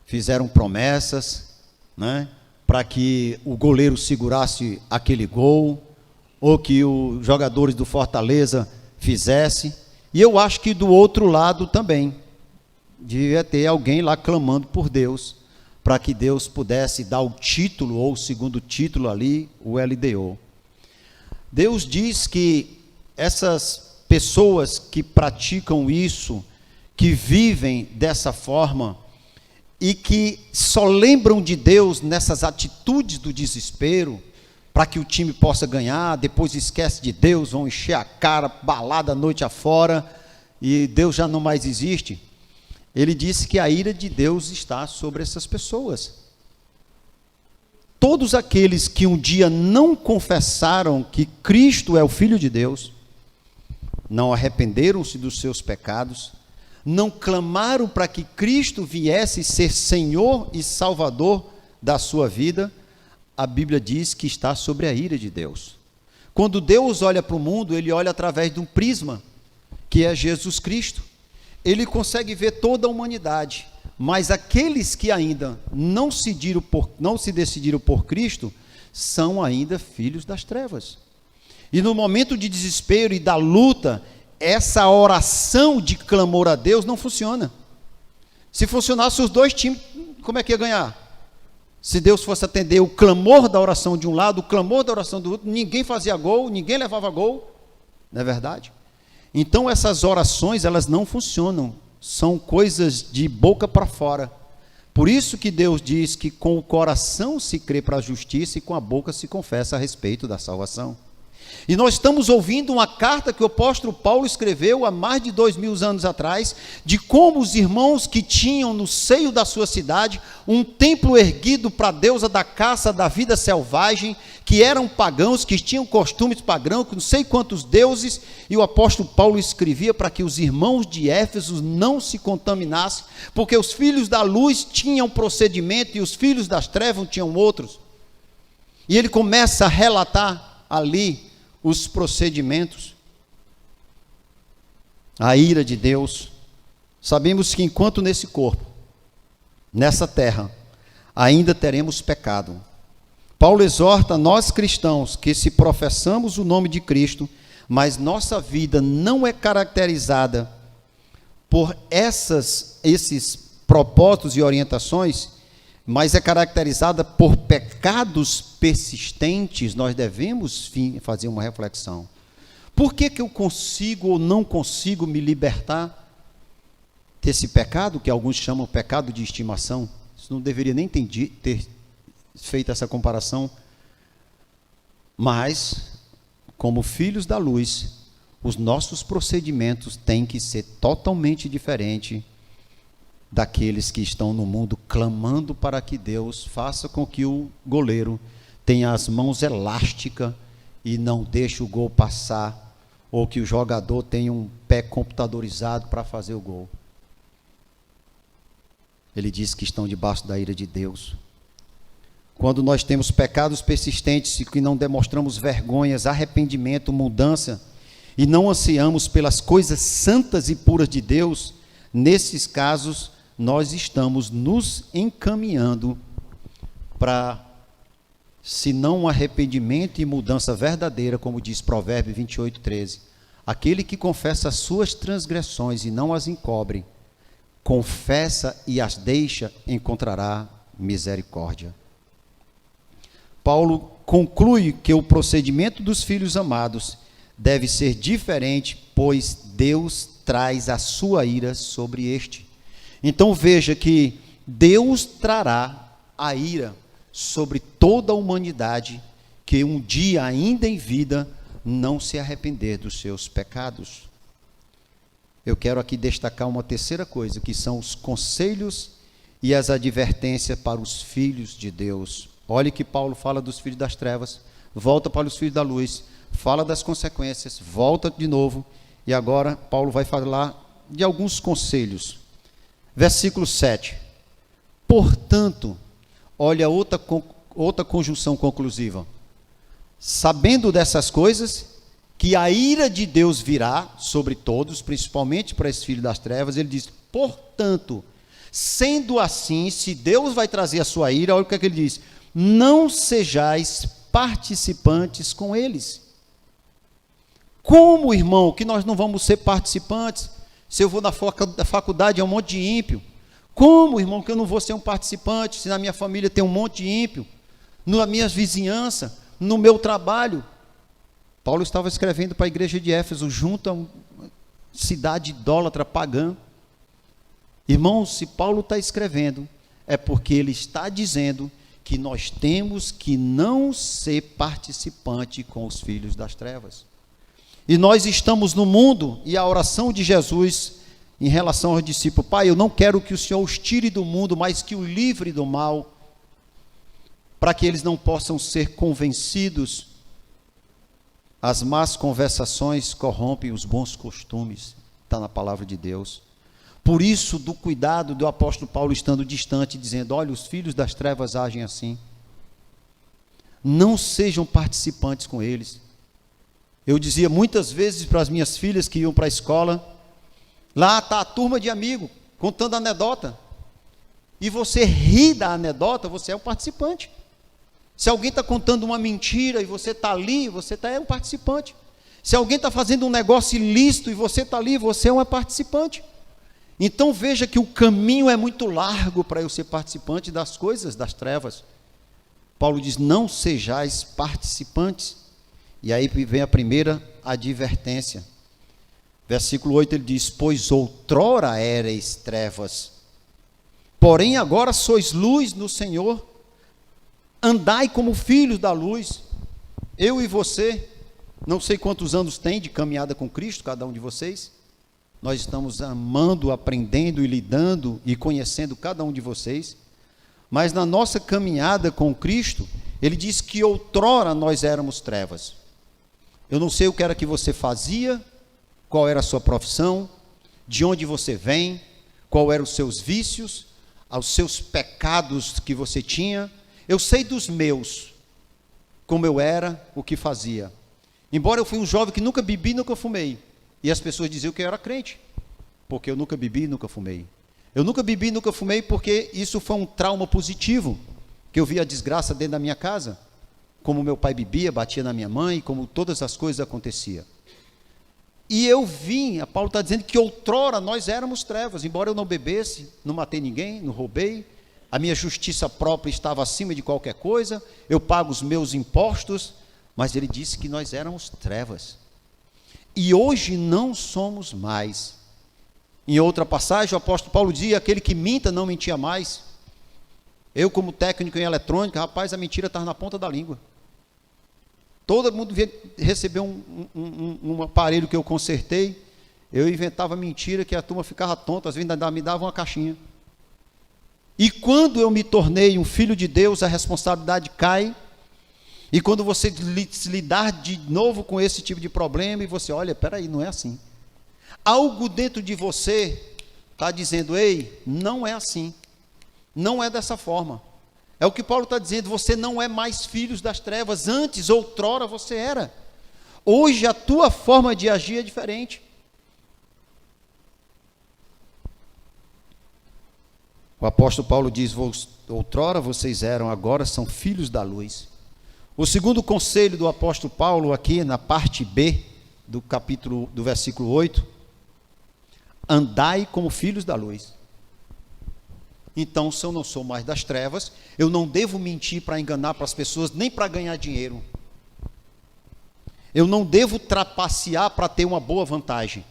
fizeram promessas, né, para que o goleiro segurasse aquele gol, ou que os jogadores do Fortaleza fizessem. E eu acho que do outro lado também devia ter alguém lá clamando por Deus, para que Deus pudesse dar o título, ou o segundo título ali, o LDO. Deus diz que essas pessoas que praticam isso, que vivem dessa forma, e que só lembram de Deus nessas atitudes do desespero, para que o time possa ganhar, depois esquece de Deus, vão encher a cara, balada a noite afora, e Deus já não mais existe. Ele disse que a ira de Deus está sobre essas pessoas. Todos aqueles que um dia não confessaram que Cristo é o Filho de Deus, não arrependeram-se dos seus pecados, não clamaram para que Cristo viesse ser Senhor e Salvador da sua vida, a Bíblia diz que está sobre a ira de Deus. Quando Deus olha para o mundo, Ele olha através de um prisma, que é Jesus Cristo. Ele consegue ver toda a humanidade, mas aqueles que ainda não se decidiram por Cristo, são ainda filhos das trevas. E no momento de desespero e da luta, essa oração de clamor a Deus não funciona. Se funcionasse os dois times, como é que ia ganhar? Se Deus fosse atender o clamor da oração de um lado, o clamor da oração do outro, ninguém fazia gol, ninguém levava gol. Não é verdade? Então essas orações, elas não funcionam. São coisas de boca para fora. Por isso que Deus diz que com o coração se crê para a justiça e com a boca se confessa a respeito da salvação. E nós estamos ouvindo uma carta que o apóstolo Paulo escreveu há mais de 2000 anos atrás, de como os irmãos que tinham no seio da sua cidade um templo erguido para a deusa da caça, da vida selvagem, que eram pagãos, que tinham costumes pagãos, não sei quantos deuses, e o apóstolo Paulo escrevia para que os irmãos de Éfeso não se contaminassem, porque os filhos da luz tinham procedimento e os filhos das trevas tinham outros. E ele começa a relatar ali os procedimentos, a ira de Deus. Sabemos que enquanto nesse corpo, nessa terra, ainda teremos pecado. Paulo exorta nós cristãos que se professamos o nome de Cristo, mas nossa vida não é caracterizada por esses propósitos e orientações, mas é caracterizada por pecados persistentes, nós devemos fazer uma reflexão. Por que eu consigo ou não consigo me libertar desse pecado, que alguns chamam pecado de estimação? Isso não deveria nem ter feito essa comparação. Mas, como filhos da luz, os nossos procedimentos têm que ser totalmente diferentes daqueles que estão no mundo clamando para que Deus faça com que o goleiro tenha as mãos elásticas e não deixe o gol passar, ou que o jogador tenha um pé computadorizado para fazer o gol. Ele diz que estão debaixo da ira de Deus. Quando nós temos pecados persistentes e que não demonstramos vergonhas, arrependimento, mudança, e não ansiamos pelas coisas santas e puras de Deus, nesses casos, nós estamos nos encaminhando para, se não um arrependimento e mudança verdadeira, como diz Provérbios 28:13, aquele que confessa as suas transgressões e não as encobre, confessa e as deixa, encontrará misericórdia. Paulo conclui que o procedimento dos filhos amados deve ser diferente, pois Deus traz a sua ira sobre este. Então veja que Deus trará a ira sobre toda a humanidade que um dia, ainda em vida, não se arrepender dos seus pecados. Eu quero aqui destacar uma terceira coisa, que são os conselhos e as advertências para os filhos de Deus. Olhe que Paulo fala dos filhos das trevas, volta para os filhos da luz, fala das consequências, volta de novo, e agora Paulo vai falar de alguns conselhos. Versículo 7. Portanto, olha outra conjunção conclusiva. Sabendo dessas coisas, que a ira de Deus virá sobre todos, principalmente para esse filho das trevas, ele diz, portanto, sendo assim, se Deus vai trazer a sua ira, olha o que é que ele diz, não sejais participantes com eles. Como, irmão, que nós não vamos ser participantes? Se eu vou na faculdade é um monte de ímpio. Como, irmão, que eu não vou ser um participante? Se na minha família tem um monte de ímpio, na minha vizinhança, no meu trabalho. Paulo estava escrevendo para a igreja de Éfeso, junto a uma cidade idólatra pagã. Irmãos, se Paulo está escrevendo, é porque ele está dizendo que nós temos que não ser participante com os filhos das trevas. E nós estamos no mundo, e a oração de Jesus em relação aos discípulos, Pai, eu não quero que o Senhor os tire do mundo, mas que o livre do mal, para que eles não possam ser convencidos. As más conversações corrompem os bons costumes, está na palavra de Deus. Por isso, do cuidado do apóstolo Paulo estando distante, dizendo, olha, os filhos das trevas agem assim. Não sejam participantes com eles. Eu dizia muitas vezes para as minhas filhas que iam para a escola, lá está a turma de amigo, contando anedota. E você ri da anedota, você é um participante. Se alguém está contando uma mentira e você está ali, você é um participante. Se alguém está fazendo um negócio ilícito e você está ali, você é um participante. Então veja que o caminho é muito largo para eu ser participante das coisas das trevas. Paulo diz: não sejais participantes. E aí vem a primeira advertência. Versículo 8 ele diz: pois outrora éreis trevas, porém agora sois luz no Senhor, andai como filhos da luz. Eu e você, não sei quantos anos tem de caminhada com Cristo, cada um de vocês. Nós estamos amando, aprendendo e lidando e conhecendo cada um de vocês. Mas na nossa caminhada com Cristo, ele diz que outrora nós éramos trevas. Eu não sei o que era que você fazia, qual era a sua profissão, de onde você vem, qual eram os seus vícios, os seus pecados que você tinha. Eu sei dos meus, como eu era, o que fazia. Embora eu fui um jovem que nunca bebi, nunca fumei. E as pessoas diziam que eu era crente, porque eu nunca bebi, nunca fumei. Eu nunca bebi, nunca fumei, porque isso foi um trauma positivo, que eu vi a desgraça dentro da minha casa, como meu pai bebia, batia na minha mãe, como todas as coisas aconteciam. E eu vim, Paulo está dizendo que outrora nós éramos trevas, embora eu não bebesse, não matei ninguém, não roubei, a minha justiça própria estava acima de qualquer coisa, eu pago os meus impostos, mas ele disse que nós éramos trevas. E hoje não somos mais. Em outra passagem, o apóstolo Paulo dizia: aquele que minta não mentia mais. Eu, como técnico em eletrônica, rapaz, a mentira estava na ponta da língua. Todo mundo recebeu um aparelho que eu consertei, eu inventava mentira que a turma ficava tonta, às vezes ainda me dava uma caixinha. E quando eu me tornei um filho de Deus, a responsabilidade cai. E quando você lidar de novo com esse tipo de problema, e você olha, peraí, não é assim. Algo dentro de você está dizendo: ei, não é assim, não é dessa forma. É o que Paulo está dizendo: você não é mais filhos das trevas, antes, outrora você era. Hoje a tua forma de agir é diferente. O apóstolo Paulo diz: outrora vocês eram, agora são filhos da luz. O segundo conselho do apóstolo Paulo, aqui na parte B do versículo 8, andai como filhos da luz. Então, se eu não sou mais das trevas, eu não devo mentir para enganar para as pessoas, nem para ganhar dinheiro. Eu não devo trapacear para ter uma boa vantagem.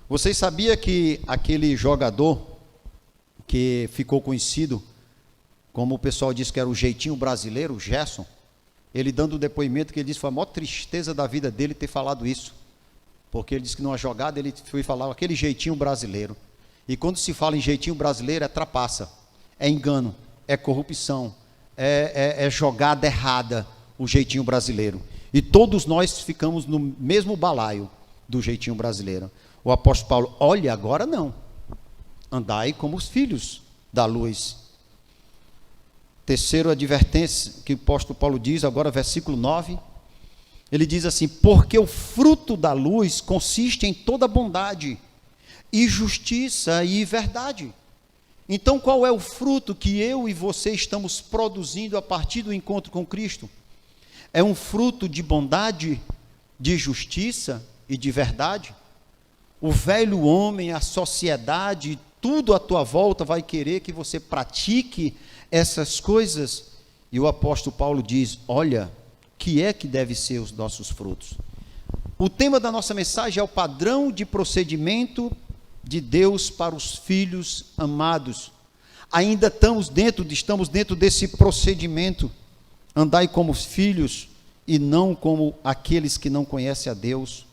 Vocês sabiam que aquele jogador que ficou conhecido, como o pessoal disse que era o jeitinho brasileiro, o Gerson, ele dando o depoimento que ele disse que foi a maior tristeza da vida dele ter falado isso, porque ele disse que numa jogada ele foi falar aquele jeitinho brasileiro, e quando se fala em jeitinho brasileiro é trapaça, é engano, é corrupção, é jogada errada, o jeitinho brasileiro, e todos nós ficamos no mesmo balaio do jeitinho brasileiro. O apóstolo Paulo: olha, agora não, andai como os filhos da luz. Terceira advertência que o apóstolo Paulo diz, agora versículo 9, ele diz assim: porque o fruto da luz consiste em toda bondade, e justiça e verdade. Então qual é o fruto que eu e você estamos produzindo a partir do encontro com Cristo? É um fruto de bondade, de justiça e de verdade? O velho homem, a sociedade, tudo à tua volta vai querer que você pratique essas coisas, e o apóstolo Paulo diz: olha, que é que deve ser os nossos frutos? O tema da nossa mensagem é o padrão de procedimento de Deus para os filhos amados. Ainda estamos dentro desse procedimento. Andai como filhos e não como aqueles que não conhecem a Deus.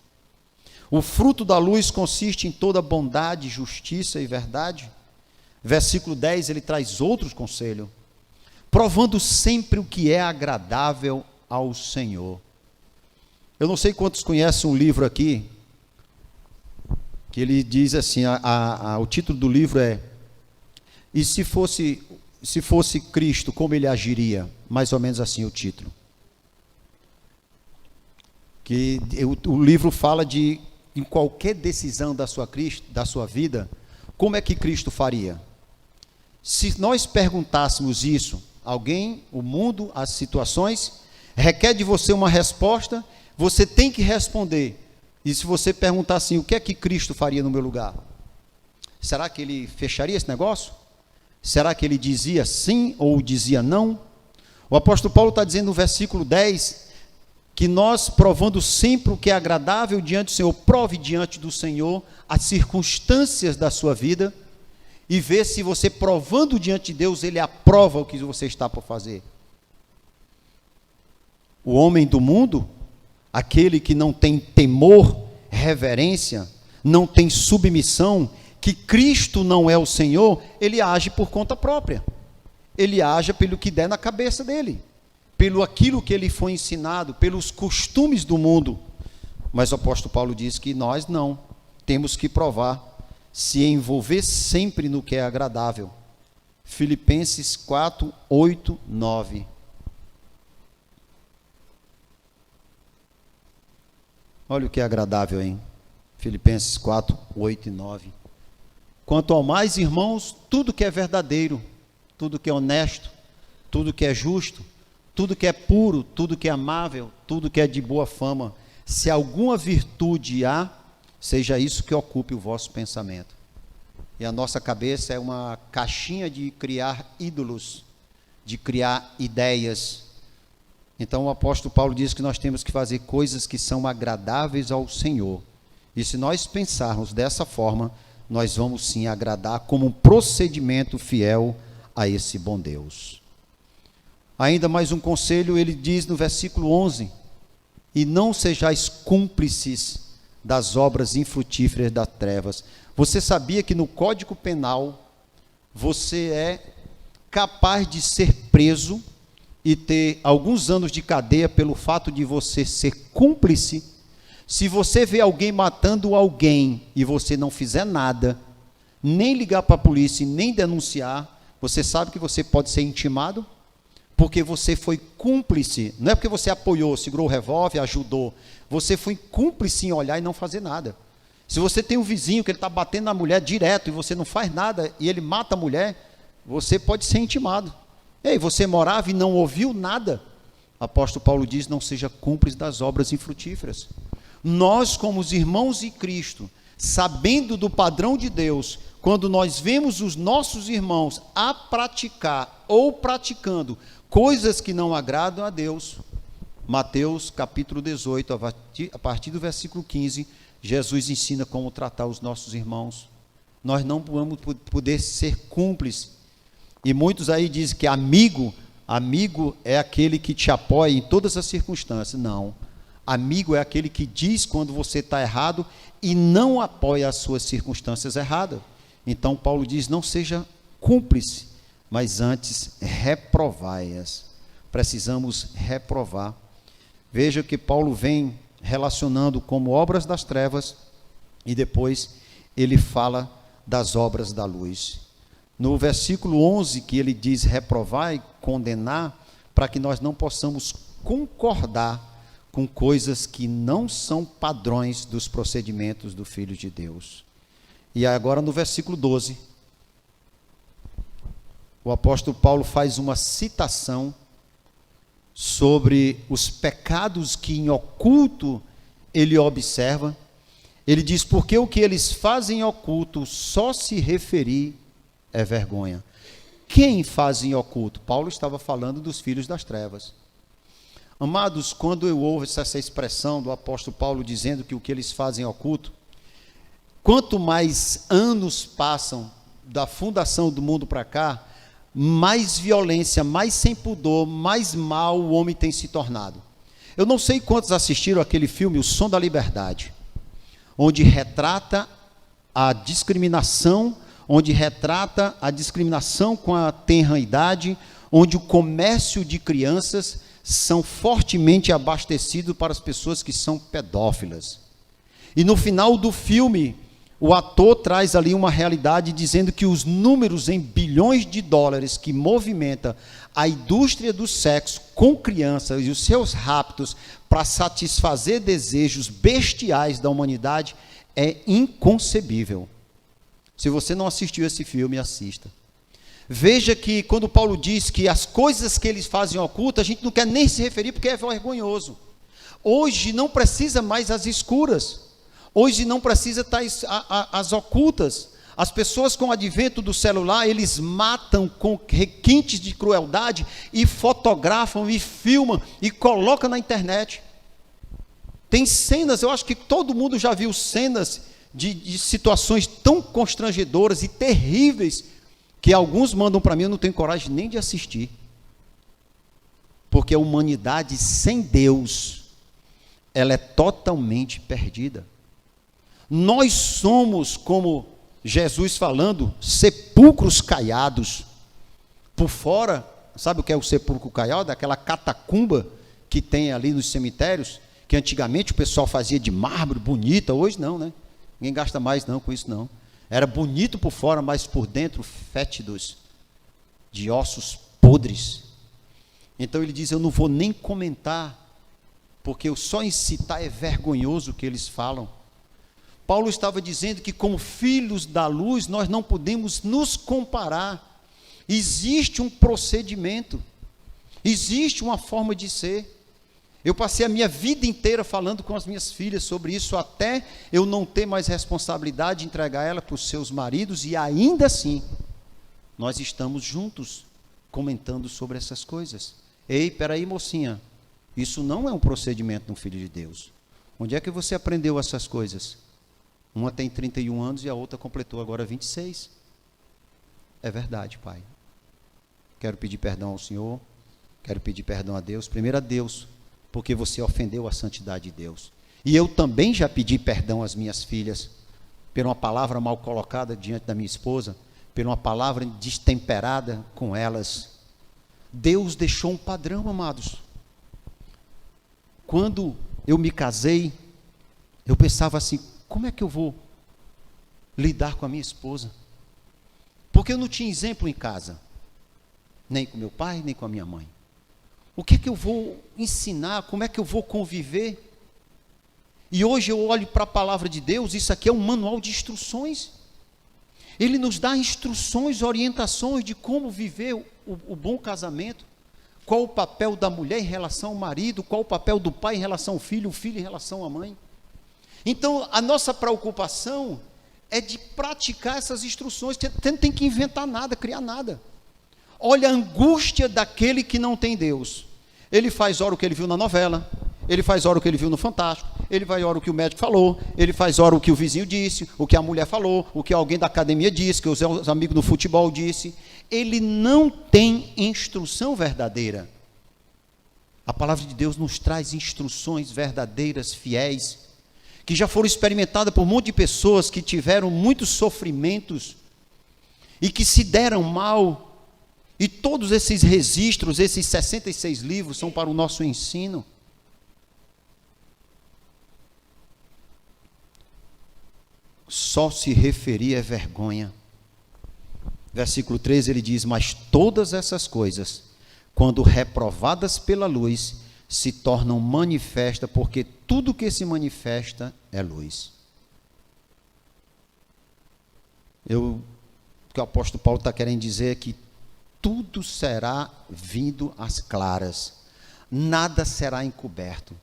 O fruto da luz consiste em toda bondade, justiça e verdade. Versículo 10, ele traz outro conselho: provando sempre o que é agradável ao Senhor. Eu não sei quantos conhecem um livro aqui, que ele diz assim, o título do livro é: e se fosse Cristo, como ele agiria? Mais ou menos assim o título. Que o livro fala de, em qualquer decisão da sua vida, como é que Cristo faria? Se nós perguntássemos isso, alguém, o mundo, as situações, requer de você uma resposta, você tem que responder. E se você perguntar assim: o que é que Cristo faria no meu lugar? Será que ele fecharia esse negócio? Será que ele dizia sim ou dizia não? O apóstolo Paulo está dizendo no versículo 10, que nós, provando sempre o que é agradável diante do Senhor, prove diante do Senhor as circunstâncias da sua vida, e vê se você provando diante de Deus, Ele aprova o que você está por fazer. O homem do mundo, aquele que não tem temor, reverência, não tem submissão, que Cristo não é o Senhor, ele age por conta própria. Ele age pelo que der na cabeça dele, pelo aquilo que ele foi ensinado, pelos costumes do mundo. Mas o apóstolo Paulo diz que nós não, temos que provar, se envolver sempre no que é agradável. Filipenses 4, 8, 9. Olha o que é agradável, hein? Filipenses 4, 8 e 9. Quanto ao mais, irmãos, tudo que é verdadeiro, tudo que é honesto, tudo que é justo, tudo que é puro, tudo que é amável, tudo que é de boa fama, se alguma virtude há, seja isso que ocupe o vosso pensamento. E a nossa cabeça é uma caixinha de criar ídolos, de criar ideias. Então o apóstolo Paulo diz que nós temos que fazer coisas que são agradáveis ao Senhor. E se nós pensarmos dessa forma, nós vamos sim agradar como um procedimento fiel a esse bom Deus. Ainda mais um conselho, ele diz no versículo 11, e não sejais cúmplices das obras infrutíferas das trevas. Você sabia que no Código Penal, você é capaz de ser preso e ter alguns anos de cadeia pelo fato de você ser cúmplice? Se você vê alguém matando alguém e você não fizer nada, nem ligar para a polícia, nem denunciar, você sabe que você pode ser intimado? Porque você foi cúmplice, não é porque você apoiou, segurou o revólver, ajudou, você foi cúmplice em olhar e não fazer nada. Se você tem um vizinho que ele está batendo na mulher direto e você não faz nada e ele mata a mulher, você pode ser intimado. Ei, você morava e não ouviu nada? O apóstolo Paulo diz, não seja cúmplice das obras infrutíferas. Nós, como os irmãos de Cristo, sabendo do padrão de Deus, quando nós vemos os nossos irmãos a praticar ou praticando coisas que não agradam a Deus, Mateus capítulo 18, a partir do versículo 15, Jesus ensina como tratar os nossos irmãos. Nós não vamos poder ser cúmplices. E muitos aí dizem que amigo é aquele que te apoia em todas as circunstâncias. Não. Amigo é aquele que diz quando você está errado e não apoia as suas circunstâncias erradas. Então Paulo diz, não seja cúmplice, mas antes reprovai-as. Precisamos reprovar. Veja que Paulo vem relacionando como obras das trevas e depois ele fala das obras da luz. No versículo 11 que ele diz reprovai, condenar, para que nós não possamos concordar com coisas que não são padrões dos procedimentos do Filho de Deus. E agora no versículo 12, o apóstolo Paulo faz uma citação sobre os pecados que em oculto ele observa. Ele diz, porque o que eles fazem em oculto só se referir é vergonha. Quem faz em oculto? Paulo estava falando dos filhos das trevas. Amados, quando eu ouço essa expressão do apóstolo Paulo dizendo que o que eles fazem em oculto, quanto mais anos passam da fundação do mundo para cá, mais violência, mais sem pudor, mais mal o homem tem se tornado. Eu não sei quantos assistiram aquele filme, O Som da Liberdade, onde retrata a discriminação, com a tenra idade, onde o comércio de crianças são fortemente abastecidos para as pessoas que são pedófilas. E no final do filme, o ator traz ali uma realidade dizendo que os números em bilhões de dólares que movimenta a indústria do sexo com crianças e os seus raptos para satisfazer desejos bestiais da humanidade é inconcebível. Se você não assistiu esse filme, assista. Veja que quando Paulo diz que as coisas que eles fazem ocultas, a gente não quer nem se referir porque é vergonhoso. Hoje não precisa mais as escuras. Hoje não precisa estar as ocultas. As pessoas, com o advento do celular, eles matam com requintes de crueldade e fotografam e filmam e colocam na internet. Tem cenas, eu acho que todo mundo já viu cenas de situações tão constrangedoras e terríveis que alguns mandam para mim, eu não tenho coragem nem de assistir. Porque a humanidade sem Deus, ela é totalmente perdida. Nós somos, como Jesus falando, sepulcros caiados. Por fora, sabe o que é o sepulcro caiado? Aquela catacumba que tem ali nos cemitérios, que antigamente o pessoal fazia de mármore, bonita, hoje não, né? Ninguém gasta mais não com isso não. Era bonito por fora, mas por dentro fétidos, de ossos podres. Então ele diz, eu não vou nem comentar, porque só em citar é vergonhoso o que eles falam. Paulo estava dizendo que como filhos da luz, nós não podemos nos comparar. Existe um procedimento, existe uma forma de ser. Eu passei a minha vida inteira falando com as minhas filhas sobre isso, até eu não ter mais responsabilidade de entregar ela para os seus maridos, e ainda assim, nós estamos juntos, comentando sobre essas coisas. Ei, peraí, mocinha, isso não é um procedimento de um filho de Deus. Onde é que você aprendeu essas coisas? Uma tem 31 anos e a outra completou agora 26. É verdade, pai. Quero pedir perdão ao Senhor, quero pedir perdão a Deus, primeiro a Deus, porque você ofendeu a santidade de Deus. E eu também já pedi perdão às minhas filhas, por uma palavra mal colocada diante da minha esposa, por uma palavra destemperada com elas. Deus deixou um padrão, amados. Quando eu me casei, eu pensava assim, como é que eu vou lidar com a minha esposa? Porque eu não tinha exemplo em casa, nem com meu pai, nem com a minha mãe. O que é que eu vou ensinar? Como é que eu vou conviver? E hoje eu olho para a palavra de Deus, isso aqui é um manual de instruções. Ele nos dá instruções, orientações de como viver o bom casamento. Qual o papel da mulher em relação ao marido, qual o papel do pai em relação ao filho, o filho em relação à mãe. Então, a nossa preocupação é de praticar essas instruções. Você não tem que inventar nada, criar nada. Olha a angústia daquele que não tem Deus. Ele faz ora o que ele viu na novela, ele faz ora o que ele viu no Fantástico, ele faz ora o que o médico falou, ele faz ora o que o vizinho disse, o que a mulher falou, o que alguém da academia disse, que os amigos no futebol disse. Ele não tem instrução verdadeira. A palavra de Deus nos traz instruções verdadeiras, fiéis, que já foram experimentadas por um monte de pessoas que tiveram muitos sofrimentos e que se deram mal. E todos esses registros, esses 66 livros, são para o nosso ensino. Só se referir é vergonha. Versículo 13 ele diz, mas todas essas coisas, quando reprovadas pela luz, se tornam manifestas, porque tudo que se manifesta é luz. O que o apóstolo Paulo está querendo dizer é que tudo será vindo às claras, nada será encoberto.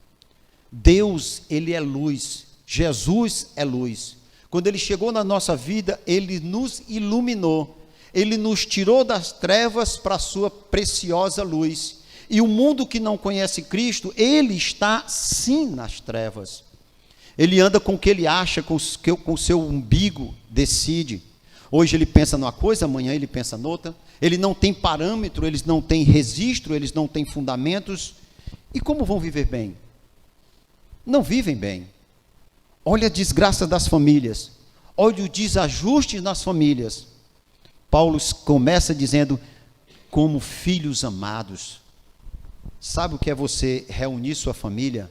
Deus, ele é luz, Jesus é luz. Quando ele chegou na nossa vida, ele nos iluminou, ele nos tirou das trevas para a sua preciosa luz. E o mundo que não conhece Cristo, ele está sim nas trevas. Ele anda com o que ele acha, com o seu umbigo decide. Hoje ele pensa numa coisa, amanhã ele pensa noutra. Ele não tem parâmetro, eles não têm registro, eles não têm fundamentos. E como vão viver bem? Não vivem bem. Olha a desgraça das famílias. Olha o desajuste nas famílias. Paulo começa dizendo, como filhos amados. Sabe o que é você reunir sua família?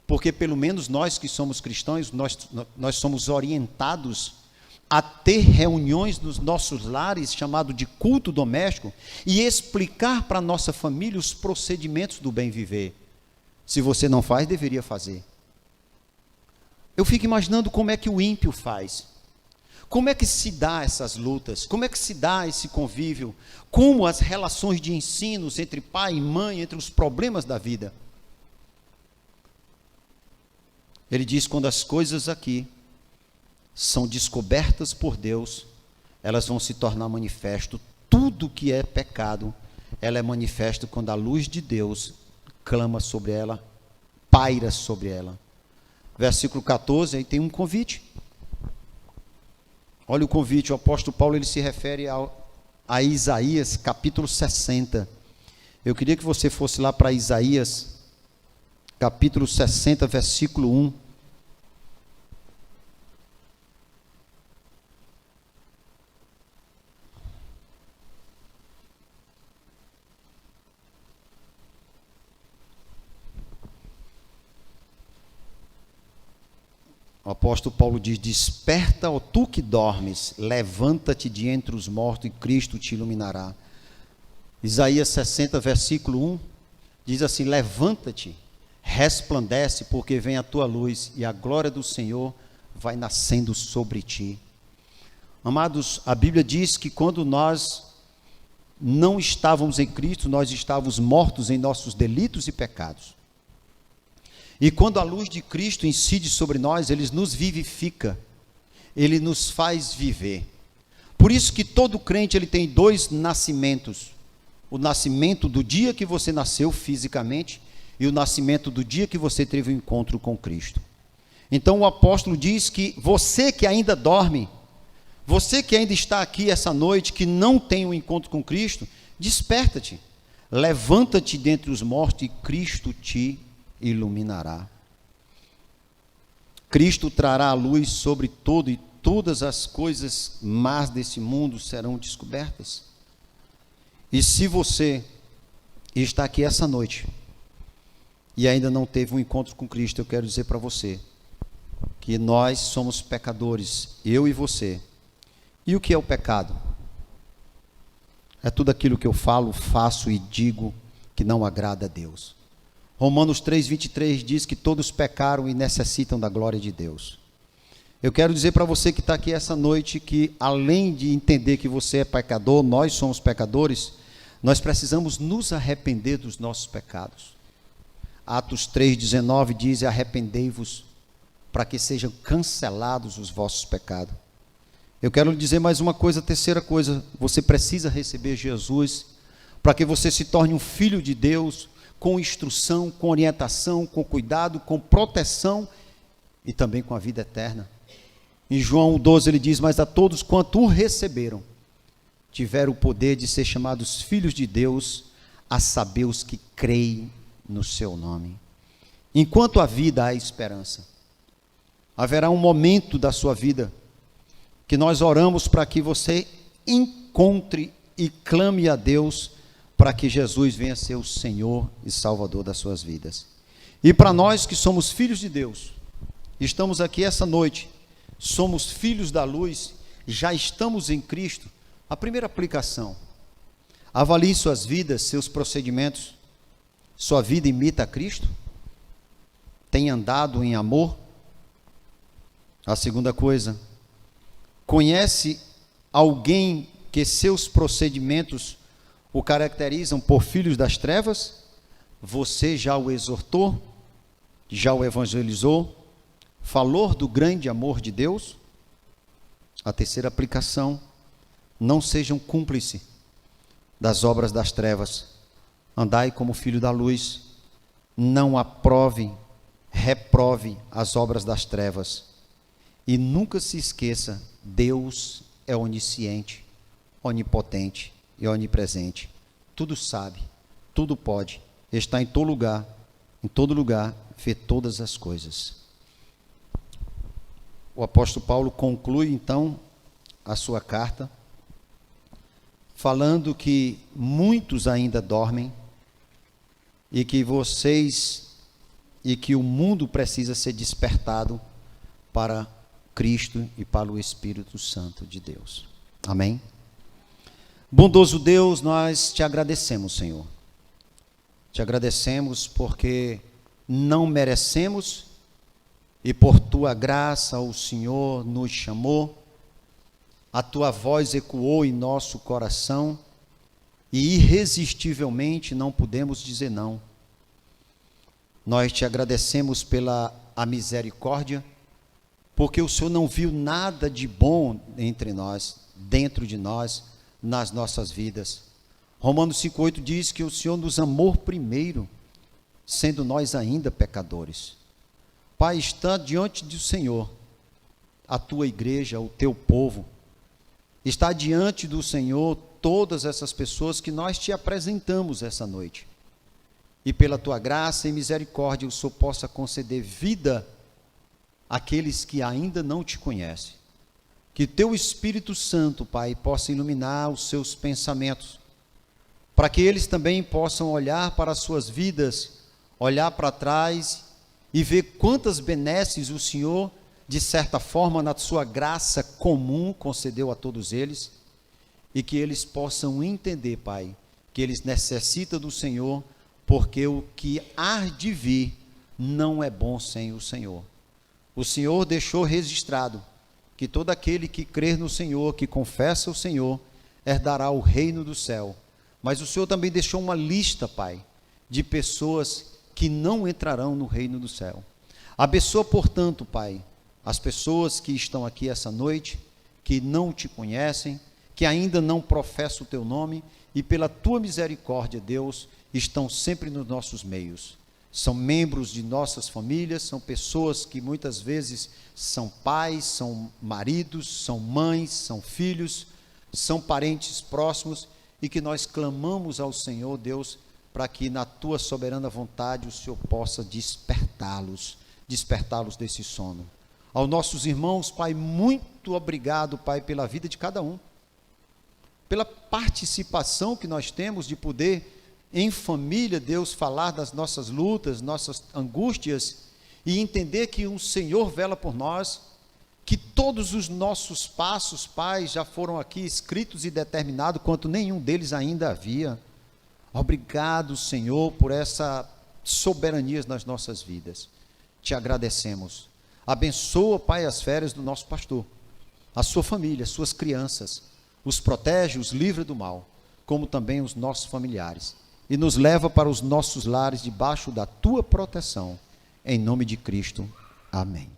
Porque pelo menos nós que somos cristãos, nós somos orientados a ter reuniões nos nossos lares, chamado de culto doméstico, e explicar para a nossa família os procedimentos do bem viver. Se você não faz, deveria fazer. Eu fico imaginando como é que o ímpio faz. Como é que se dá essas lutas? Como é que se dá esse convívio? Como as relações de ensinos entre pai e mãe, entre os problemas da vida? Ele diz, quando as coisas aqui são descobertas por Deus, elas vão se tornar manifesto. Tudo que é pecado, ela é manifesto quando a luz de Deus clama sobre ela, paira sobre ela. Versículo 14, aí tem um convite. Olha o convite, o apóstolo Paulo ele se refere a Isaías, capítulo 60. Eu queria que você fosse lá para Isaías, capítulo 60, versículo 1. O apóstolo Paulo diz: desperta, ó tu que dormes, levanta-te de entre os mortos e Cristo te iluminará. Isaías 60, versículo 1, diz assim: levanta-te, resplandece, porque vem a tua luz, e a glória do Senhor vai nascendo sobre ti. Amados, a Bíblia diz que quando nós não estávamos em Cristo, nós estávamos mortos em nossos delitos e pecados. E quando a luz de Cristo incide sobre nós, Ele nos vivifica, Ele nos faz viver. Por isso que todo crente ele tem dois nascimentos: o nascimento do dia que você nasceu fisicamente e o nascimento do dia que você teve um encontro com Cristo. Então o apóstolo diz que você que ainda dorme, você que ainda está aqui essa noite, que não tem um encontro com Cristo, desperta-te, levanta-te dentre os mortos e Cristo te iluminará. Cristo trará a luz sobre todo, e todas as coisas más desse mundo serão descobertas. E se você está aqui essa noite e ainda não teve um encontro com Cristo, eu quero dizer para você que nós somos pecadores, eu e você. E o que é o pecado? É tudo aquilo que eu falo, faço e digo que não agrada a Deus. Romanos 3:23 diz que todos pecaram e necessitam da glória de Deus. Eu quero dizer para você que está aqui essa noite que, além de entender que você é pecador, nós somos pecadores, nós precisamos nos arrepender dos nossos pecados. Atos 3:19 diz: arrependei-vos para que sejam cancelados os vossos pecados. Eu quero lhe dizer mais uma coisa, terceira coisa: você precisa receber Jesus para que você se torne um filho de Deus, com instrução, com orientação, com cuidado, com proteção e também com a vida eterna. Em João 12 ele diz: mas a todos quanto o receberam, tiveram o poder de ser chamados filhos de Deus, a saber os que creem no seu nome. Enquanto há vida, há esperança. Haverá um momento da sua vida que nós oramos para que você encontre e clame a Deus para que Jesus venha ser o Senhor e Salvador das suas vidas. E para nós que somos filhos de Deus, estamos aqui essa noite, somos filhos da luz, já estamos em Cristo. A primeira aplicação: avalie suas vidas, seus procedimentos. Sua vida imita a Cristo? Tem andado em amor? A segunda coisa: conhece alguém que seus procedimentos o caracterizam por filhos das trevas? Você já o exortou? Já o evangelizou? Falou do grande amor de Deus? A terceira aplicação: não sejam cúmplices das obras das trevas. Andai como filho da luz. Não aprove, reprove as obras das trevas. E nunca se esqueça: Deus é onisciente, onipotente e onipresente. Tudo sabe, tudo pode, está em todo lugar, vê todas as coisas. O apóstolo Paulo conclui então a sua carta falando que muitos ainda dormem e que o mundo precisa ser despertado para Cristo e para o Espírito Santo de Deus. Amém? Bondoso Deus, nós te agradecemos, Senhor. Te agradecemos porque não merecemos e por tua graça o Senhor nos chamou. A tua voz ecoou em nosso coração e irresistivelmente não pudemos dizer não. Nós te agradecemos pela a misericórdia porque o Senhor não viu nada de bom entre nós, dentro de nós, nas nossas vidas. Romanos 5,8 diz que o Senhor nos amou primeiro, sendo nós ainda pecadores. Pai, está diante do Senhor a tua igreja, o teu povo. Está diante do Senhor todas essas pessoas que nós te apresentamos essa noite. E pela tua graça e misericórdia, o Senhor possa conceder vida àqueles que ainda não te conhecem. Que teu Espírito Santo, Pai, possa iluminar os seus pensamentos, para que eles também possam olhar para as suas vidas, olhar para trás e ver quantas benesses o Senhor, de certa forma, na sua graça comum, concedeu a todos eles, e que eles possam entender, Pai, que eles necessitam do Senhor, porque o que há de vir não é bom sem o Senhor. O Senhor deixou registrado que todo aquele que crer no Senhor, que confessa o Senhor, herdará o reino do céu. Mas o Senhor também deixou uma lista, Pai, de pessoas que não entrarão no reino do céu. Abençoa, portanto, Pai, as pessoas que estão aqui essa noite, que não te conhecem, que ainda não professam o teu nome, e pela tua misericórdia, Deus, estão sempre nos nossos meios. São membros de nossas famílias, são pessoas que muitas vezes são pais, são maridos, são mães, são filhos, são parentes próximos, e que nós clamamos ao Senhor, Deus, para que na tua soberana vontade o Senhor possa despertá-los desse sono. Aos nossos irmãos, Pai, muito obrigado, Pai, pela vida de cada um, pela participação que nós temos de poder, em família, Deus, falar das nossas lutas, nossas angústias, e entender que o Senhor vela por nós, que todos os nossos passos, Pai, já foram aqui escritos e determinados, quanto nenhum deles ainda havia. Obrigado, Senhor, por essa soberania nas nossas vidas. Te agradecemos. Abençoa, Pai, as férias do nosso pastor, a sua família, as suas crianças, os protege, os livra do mal, como também os nossos familiares, e nos leva para os nossos lares debaixo da tua proteção, em nome de Cristo. Amém.